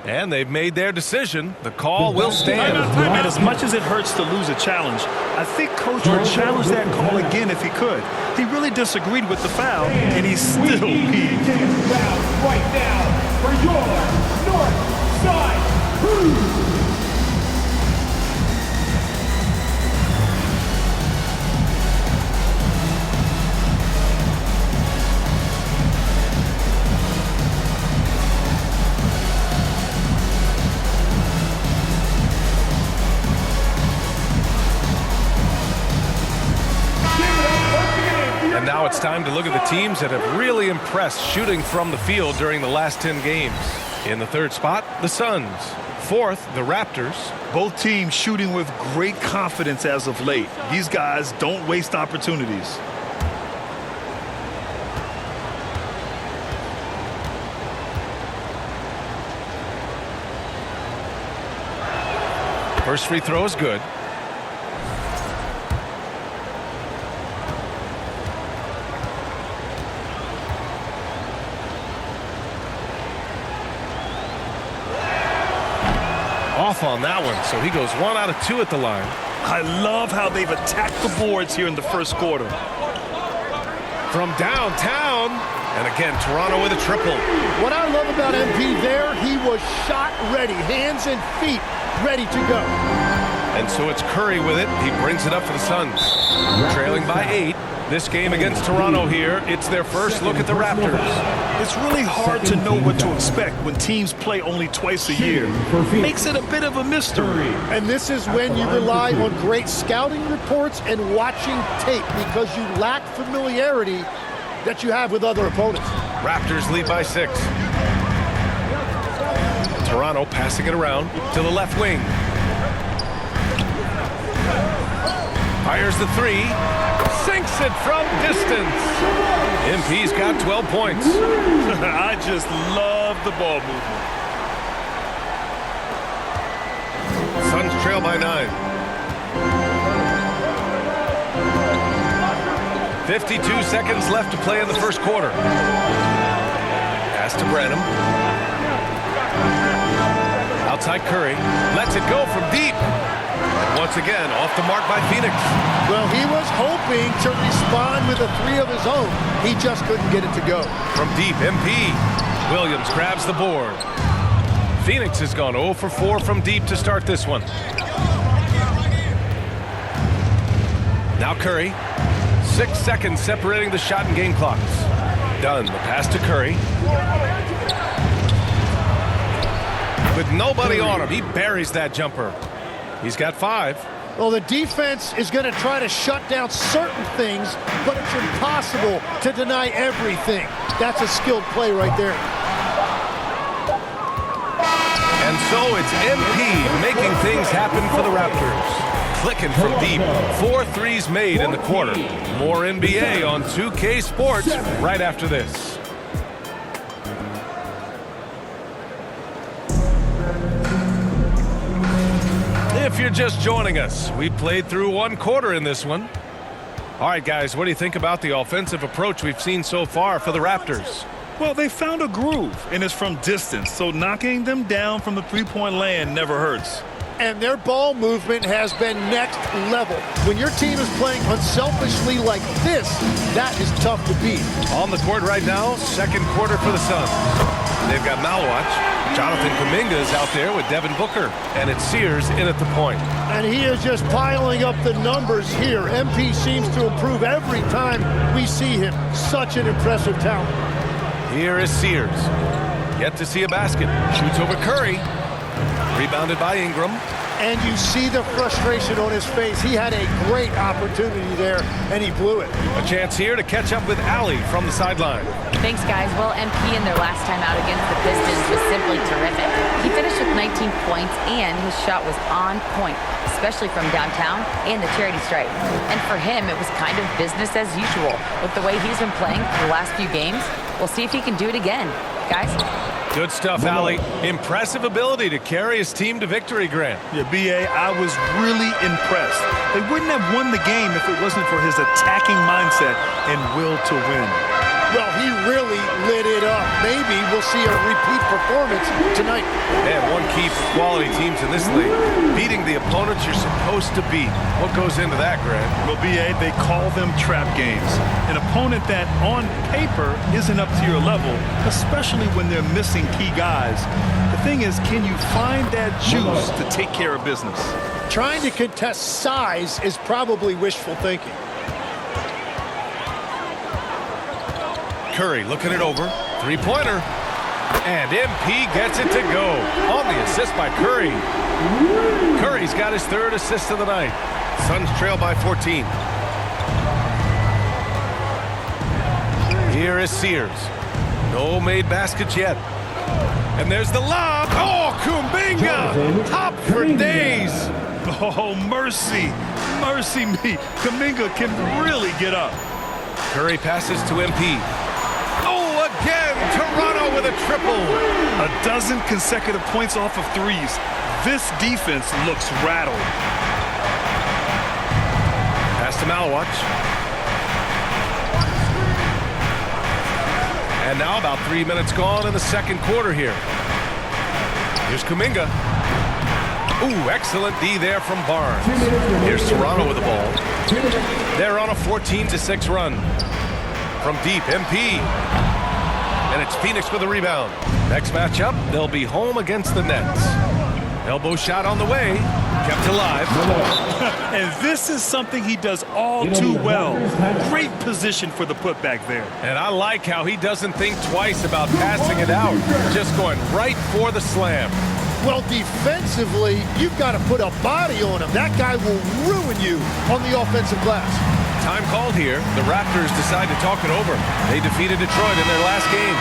Speaker 4: And they've made their decision. The call will stand.
Speaker 5: And as much as it hurts to lose a challenge, I think Coach would challenge that call again if he could. He really disagreed with the foul, and he's still peeved.
Speaker 10: Right now for your North Side Crew.
Speaker 4: And now it's time to look at the teams that have really impressed shooting from the field during the last 10 games. In the 3rd spot, the Suns. 4th, the Raptors.
Speaker 5: Both teams shooting with great confidence as of late. These guys don't waste opportunities.
Speaker 4: First free throw is good. Off on that one, so he goes 1 out of 2 at the line.
Speaker 5: I love how they've attacked the boards here in the first quarter.
Speaker 4: From downtown, and again, Toronto with a triple.
Speaker 11: What I love about MP there, he was shot ready, hands and feet ready to go.
Speaker 4: And so it's Curry with it. He brings it up for the Suns. Trailing by 8. This game against Toronto here, it's their first look at the Raptors.
Speaker 5: It's really hard to know what to expect when teams play only twice a year. Makes it a bit of a mystery.
Speaker 11: And this is when you rely on great scouting reports and watching tape because you lack familiarity that you have with other opponents.
Speaker 4: Raptors lead by 6. Toronto passing it around to the left wing. Fires the 3. Sinks it from distance. MP's got 12 points.
Speaker 5: I just love the ball movement.
Speaker 4: 52 seconds left to play in the first quarter. Pass to Branham. Outside Curry. Lets it go from deep. And once again, off the mark by Phoenix.
Speaker 11: Well, he was hoping to respond with a three of his own. He just couldn't get it to go.
Speaker 4: From deep, MP. Williams grabs the board. Phoenix has gone 0 for 4 from deep to start this one. Now Curry. 6 seconds separating the shot and game clocks. Dunn, the pass to Curry. With nobody on him, he buries that jumper. He's got 5.
Speaker 11: Well, the defense is going to try to shut down certain things, but it's impossible to deny everything. That's a skilled play right there.
Speaker 4: And so it's MP making things happen for the Raptors. Clicking from deep. 4 threes made in the quarter. More NBA on 2K Sports right after this. If you're just joining us, we played through 1 quarter in this one. All right, guys, what do you think about the offensive approach we've seen so far for the Raptors?
Speaker 5: Well, they found a groove, and it's from distance, so knocking them down from the three-point land never hurts.
Speaker 11: And their ball movement has been next level. When your team is playing unselfishly like this, that is tough to beat.
Speaker 4: On the court right now, second quarter for the Suns. They've got Malwatch. Jonathan Kuminga is out there with Devin Booker, and it's Sears in at the point.
Speaker 11: And he is just piling up the numbers here. MP seems to improve every time we see him. Such an impressive talent.
Speaker 4: Here is Sears. Yet to see a basket. Shoots over Curry. Rebounded by Ingram.
Speaker 11: And you see the frustration on his face. He had a great opportunity there, and he blew it.
Speaker 4: A chance here to catch up with Allie from the sideline.
Speaker 12: Thanks, guys. Well, MP in their last time out against the Pistons was simply terrific. He finished with 19 points, and his shot was on point, especially from downtown and the charity stripe. And for him, it was kind of business as usual. With the way he's been playing for the last few games, we'll see if he can do it again. Guys?
Speaker 4: Good stuff, Allie. Impressive ability to carry his team to victory, Grant.
Speaker 5: Yeah, B.A., I was really impressed. They wouldn't have won the game if it wasn't for his attacking mindset and will to win.
Speaker 11: Well, he really lit it up. Maybe we'll see a repeat performance tonight.
Speaker 4: And one key for quality teams in this league, beating the opponents you're supposed to beat. What goes into that, Grant?
Speaker 5: Well, B.A., they call them trap games. An opponent that, on paper, isn't up to your level, especially when they're missing key guys. The thing is, can you find that juice to take care of business?
Speaker 11: Trying to contest size is probably wishful thinking.
Speaker 4: Curry looking it over. Three-pointer. And MP gets it to go. On the assist by Curry. Curry's got his 3rd assist of the night. Suns trail by 14. Here is Sears. No made baskets yet. And there's the lob. Oh, Kuminga! Top for days.
Speaker 5: Oh, mercy. Mercy me. Kuminga can really get up.
Speaker 4: Curry passes to MP. Oh, again, Toronto with a triple.
Speaker 5: A dozen consecutive points off of threes. This defense looks rattled.
Speaker 4: Pass to Malwatch. And now about 3 minutes gone in the second quarter here. Here's Kuminga. Ooh, excellent D there from Barnes. Here's Toronto with the ball. They're on a 14-6 run. From deep, MP. And it's Phoenix with a rebound. Next matchup, they'll be home against the Nets. Elbow shot on the way. Kept alive.
Speaker 5: And this is something he does all too well. Great position for the putback there.
Speaker 4: And I like how he doesn't think twice about passing it out. Just going right for the slam.
Speaker 11: Well, defensively, you've got to put a body on him. That guy will ruin you on the offensive glass.
Speaker 4: Time called here. The Raptors decide to talk it over. They defeated Detroit in their last game.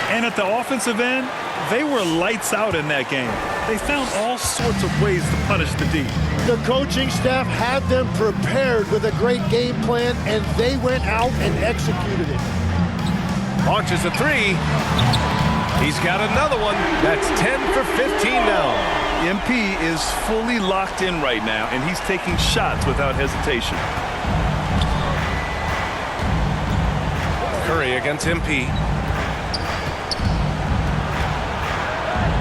Speaker 5: And at the offensive end, they were lights out in that game. They found all sorts of ways to punish the D.
Speaker 11: The coaching staff had them prepared with a great game plan, and they went out and executed it.
Speaker 4: Launches a three. He's got another one. That's 10 for 15 now.
Speaker 5: MP is fully locked in right now, and he's taking shots without hesitation.
Speaker 4: Curry against MP.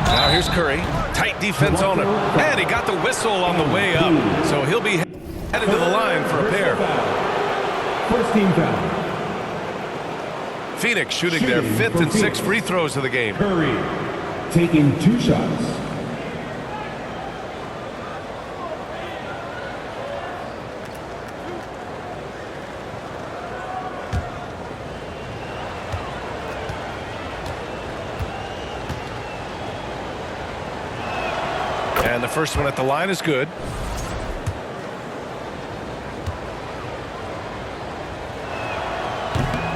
Speaker 4: Now here's Curry. Tight defense on him. And he got the whistle on the way up. So he'll be headed to the line for a pair.
Speaker 10: First team foul.
Speaker 4: Phoenix shooting their 5th and 6th free throws of the game.
Speaker 10: Curry taking 2 shots.
Speaker 4: And the first one at the line is good.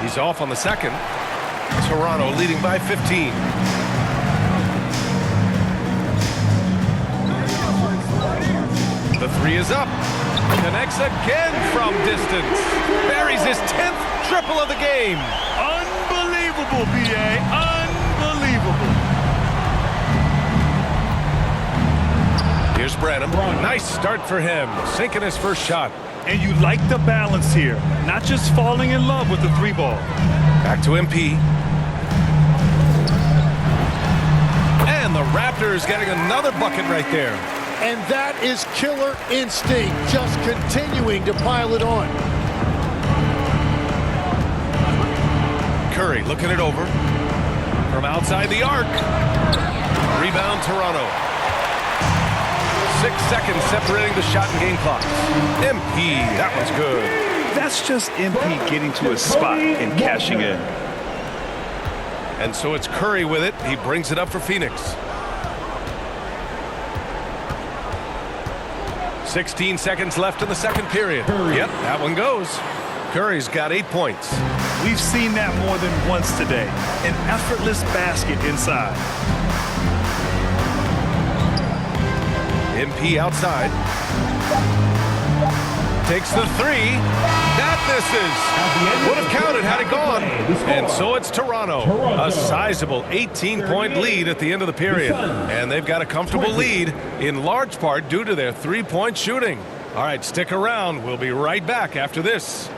Speaker 4: He's off on the second. Toronto leading by 15. The three is up. Connects again from distance. Buries his 10th triple of the game.
Speaker 5: Unbelievable, B.A. Unbelievable.
Speaker 4: Here's Branham. Nice start for him. Sinking his first shot.
Speaker 5: And you like the balance here. Not just falling in love with the 3 ball.
Speaker 4: Back to MP. And the Raptors getting another bucket right there.
Speaker 11: And that is killer instinct, just continuing to pile it on.
Speaker 4: Curry looking it over. From outside the arc. Rebound Toronto. 6 seconds separating the shot and game clock. MP, that one's good.
Speaker 5: That's just MP getting to his spot and cashing in.
Speaker 4: And so it's Curry with it. He brings it up for Phoenix. 16 seconds left in the second period. Yep, that one goes. Curry's got 8 points.
Speaker 5: We've seen that more than once today. An effortless basket inside.
Speaker 4: MP outside. Takes the 3. That misses. Would have counted had it gone. And so it's Toronto. A sizable 18-point lead at the end of the period. And they've got a comfortable lead in large part due to their 3-point shooting. All right, stick around. We'll be right back after this.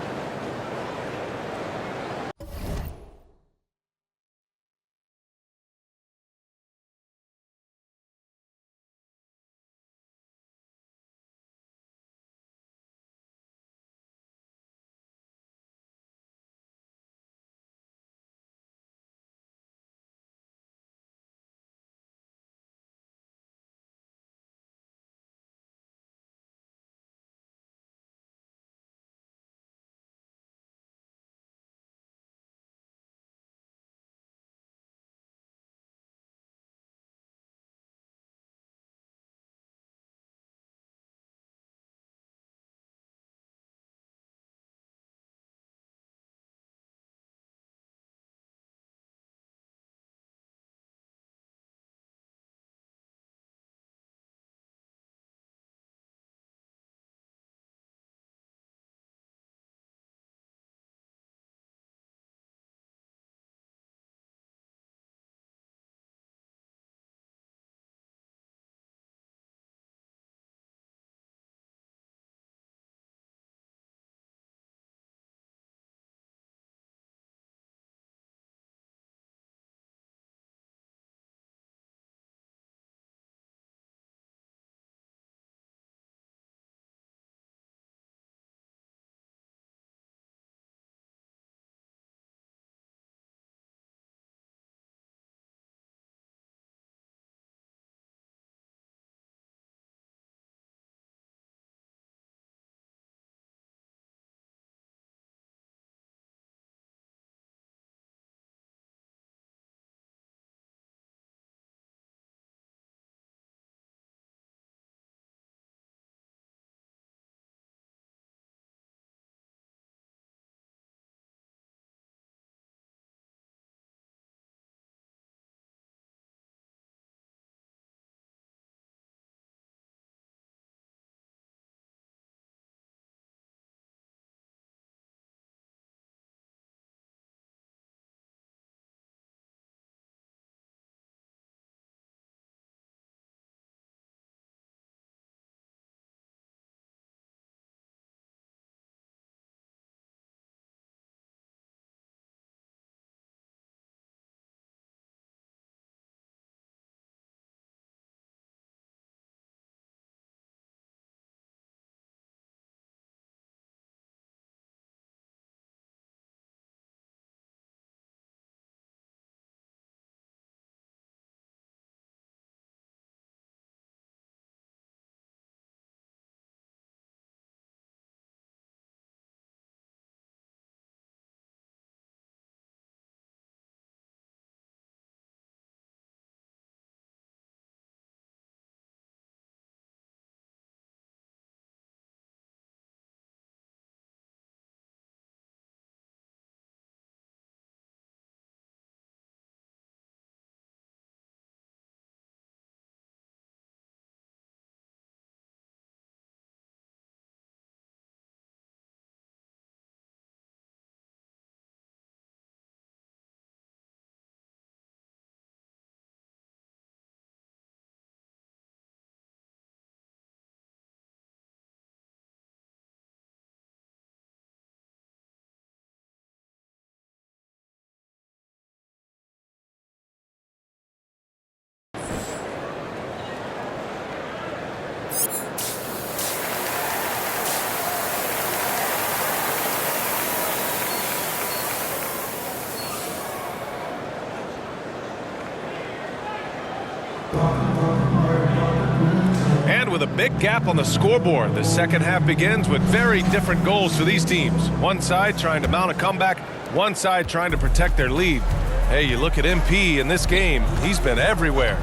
Speaker 4: And with a big gap on the scoreboard, the second half begins with very different goals for these teams. One side trying to mount a comeback, one side trying to protect their lead. Hey, you look at MP in this game, he's been everywhere.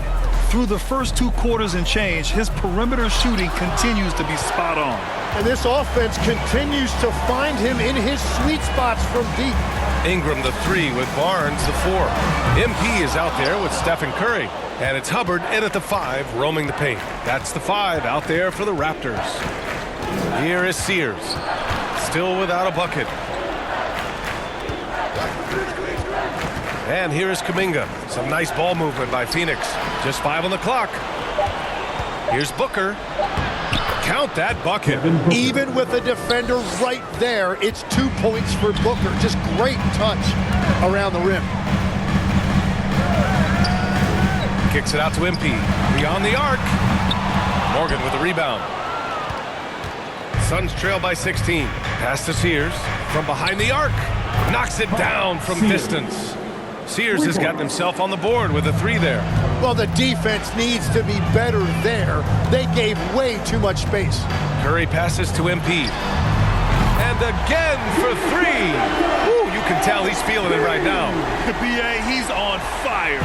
Speaker 5: Through the first 2 quarters and change, his perimeter shooting continues to be spot on.
Speaker 11: And this offense continues to find him in his sweet spots from deep.
Speaker 4: Ingram the 3 with Barnes the 4. MP is out there with Stephen Curry. And it's Hubbard in at the 5, roaming the paint. That's the 5 out there for the Raptors. Here is Sears, still without a bucket. And here is Kuminga. Some nice ball movement by Phoenix. Just 5 on the clock. Here's Booker. Count that bucket.
Speaker 11: Even with a defender right there, it's 2 points for Booker. Just great touch around the rim.
Speaker 4: Kicks it out to MP. Beyond the arc. Morgan with the rebound. Suns trail by 16. Pass to Sears. From behind the arc. Knocks it down from distance. Sears has gotten himself on the board with a 3 there.
Speaker 11: Well, the defense needs to be better there. They gave way too much space.
Speaker 4: Curry passes to MP. And again for 3. Woo, you can tell he's feeling it right now.
Speaker 5: The BA, he's on fire.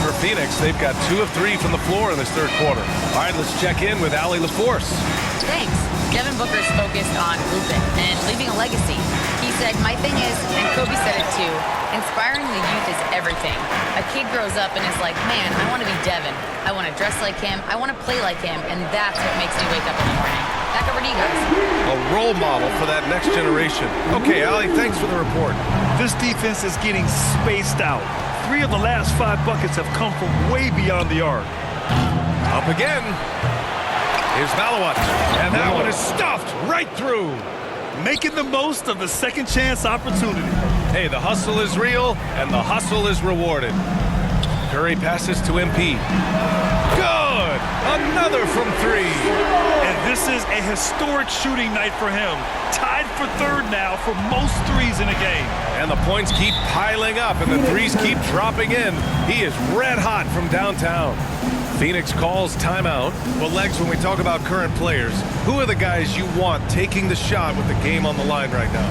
Speaker 4: For Phoenix, they've got 2 of 3 from the floor in this third quarter. All right, let's check in with Allie LaForce.
Speaker 12: Thanks. Devin Booker's focused on hooping and leaving a legacy. He said, my thing is, and Kobe said it too, inspiring the youth is everything. A kid grows up and is like, man, I want to be Devin. I want to dress like him. I want to play like him. And that's what makes me wake up in the morning. Back over to you guys.
Speaker 4: A role model for that next generation. Okay, Allie, thanks for the report.
Speaker 5: This defense is getting spaced out. 3 of the last 5 buckets have come from way beyond the arc.
Speaker 4: Up again. Here's Malawat. And that one is stuffed right through.
Speaker 5: Making the most of the second chance opportunity.
Speaker 4: Hey, the hustle is real, and the hustle is rewarded. Curry passes to MP. Good! Another from 3.
Speaker 5: And this is a historic shooting night for him. Tied for 3rd now for most 3s in a game.
Speaker 4: And the points keep piling up, and the 3s keep dropping in. He is red hot from downtown. Phoenix calls timeout. Well, Legs, when we talk about current players, who are the guys you want taking the shot with the game on the line right now?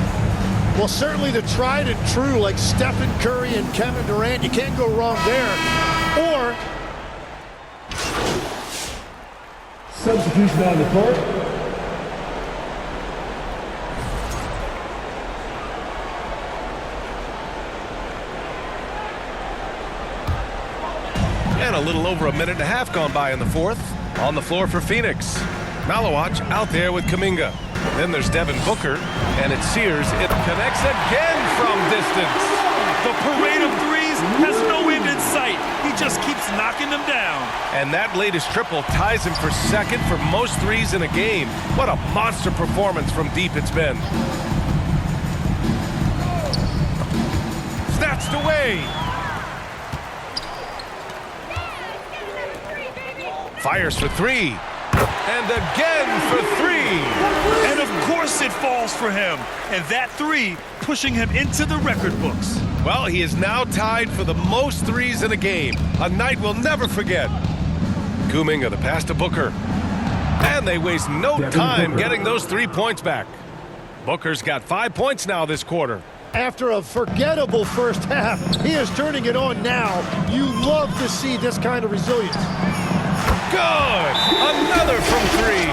Speaker 11: Well, certainly the tried and true like Stephen Curry and Kevin Durant. You can't go wrong there. Or
Speaker 10: substitution on the court.
Speaker 4: And a little over a minute and a half gone by in the fourth. On the floor for Phoenix. Malawat out there with Kuminga. Then there's Devin Booker, and it's Sears. It connects again from distance.
Speaker 5: The parade of 3s has no end in sight. He just keeps knocking them down.
Speaker 4: And that latest triple ties him for 2nd for most 3s in a game. What a monster performance from deep it's been. Snatched away. Fires for 3. And again for 3.
Speaker 5: And of course it falls for him. And that 3 pushing him into the record books.
Speaker 4: Well, he is now tied for the most 3s in a game. A night we'll never forget. Kuminga, the pass to Booker. And they waste no time getting those 3 points back. Booker's got 5 points now this quarter.
Speaker 11: after a forgettable first half, he is turning it on now. You love to see this kind of resilience.
Speaker 4: Good! Another from three.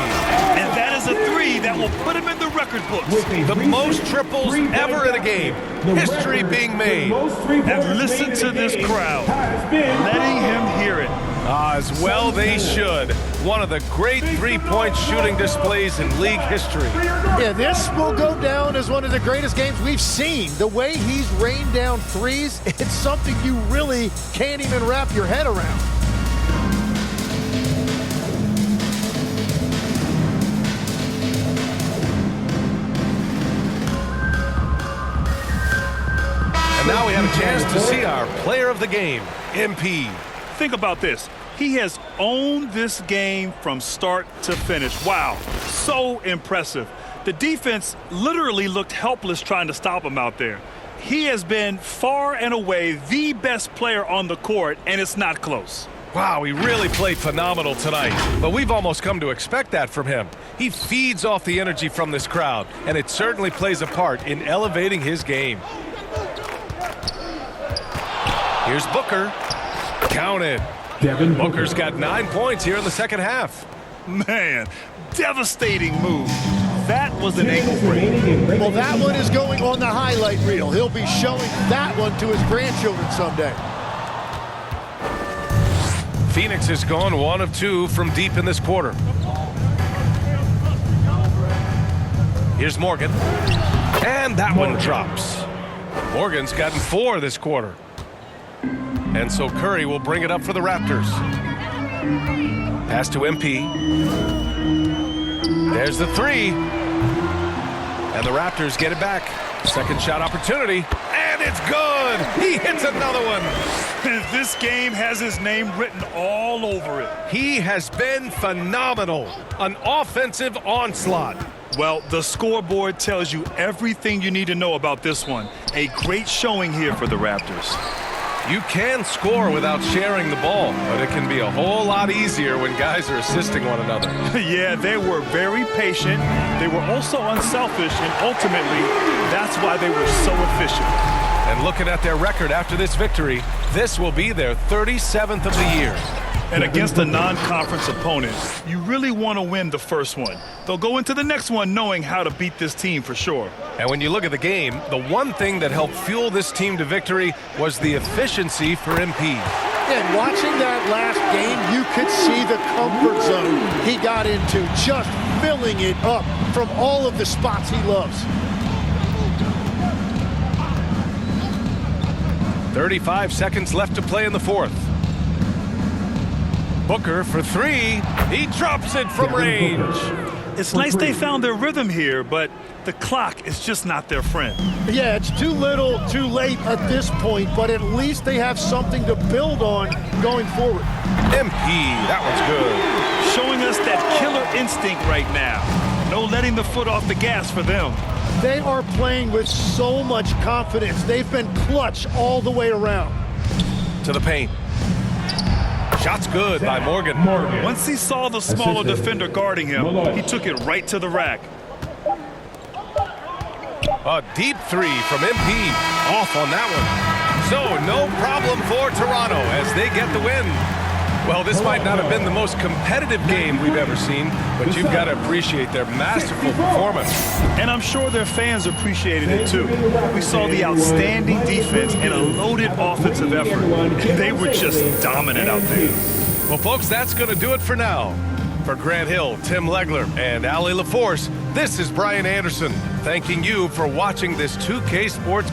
Speaker 5: And that is a three that will put him in the record books.
Speaker 4: The most triples ever in a game. History being made.
Speaker 5: And listen to this crowd, letting him hear it.
Speaker 4: As well they should. One of the great three-point shooting displays in league history.
Speaker 11: Yeah, this will go down as one of the greatest games we've seen. The way he's rained down threes, it's something you really can't even wrap your head around.
Speaker 4: And now we have a chance to see our player of the game, MP.
Speaker 5: Think about this. He has owned this game from start to finish. Wow, so impressive. The defense literally looked helpless trying to stop him out there. He has been far and away the best player on the court, and it's not close.
Speaker 4: Wow, he really played phenomenal tonight, but we've almost come to expect that from him. He feeds off the energy from this crowd, and it certainly plays a part in elevating his game. Here's Booker. Counted.
Speaker 10: Devin
Speaker 4: Booker's got 9 points here in the second half.
Speaker 5: Man, devastating move. That was an ankle break.
Speaker 11: Well, that one is going on the highlight reel. He'll be showing that one to his grandchildren someday.
Speaker 4: Phoenix has gone 1 of 2 from deep in this quarter. Here's Morgan. And that one drops. Morgan's gotten 4 this quarter. And so Curry will bring it up for the Raptors. Pass to MP. There's the 3. And the Raptors get it back. Second shot opportunity. And it's good. He hits another one.
Speaker 5: This game has his name written all over it.
Speaker 4: He has been phenomenal. An offensive onslaught.
Speaker 5: Well, the scoreboard tells you everything you need to know about this one. A great showing here for the Raptors.
Speaker 4: You can score without sharing the ball, but it can be a whole lot easier when guys are assisting one another.
Speaker 5: Yeah, they were very patient. They were also unselfish, and ultimately, that's why they were so efficient.
Speaker 4: And looking at their record after this victory, this will be their 37th of the year.
Speaker 5: And against a non-conference opponent, you really want to win the first one. They'll go into the next one knowing how to beat this team for sure.
Speaker 4: And when you look at the game, the one thing that helped fuel this team to victory was the efficiency for MP.
Speaker 11: And watching that last game, you could see the comfort zone he got into, just filling it up from all of the spots he loves.
Speaker 4: 35 seconds left to play in the fourth. Booker for 3. He drops it from range.
Speaker 5: It's nice they found their rhythm here, but the clock is just not their friend.
Speaker 11: Yeah, it's too little, too late at this point, but at least they have something to build on going forward.
Speaker 4: MP, that one's good.
Speaker 5: Showing us that killer instinct right now. No letting the foot off the gas for them.
Speaker 11: They are playing with so much confidence. They've been clutch all the way around.
Speaker 4: To the paint. Shot's good by Morgan.
Speaker 5: Once he saw the smaller defender guarding him, he took it right to the rack.
Speaker 4: A deep 3 from MP. Off on that one. So no problem for Toronto as they get the win. Well, this might not have been the most competitive game we've ever seen, but you've got to appreciate their masterful performance.
Speaker 5: And I'm sure their fans appreciated it too. We saw the outstanding defense and a loaded offensive effort. And they were just dominant out there.
Speaker 4: Well, folks, that's going to do it for now. For Grant Hill, Tim Legler, and Allie LaForce, this is Brian Anderson, thanking you for watching this 2K Sports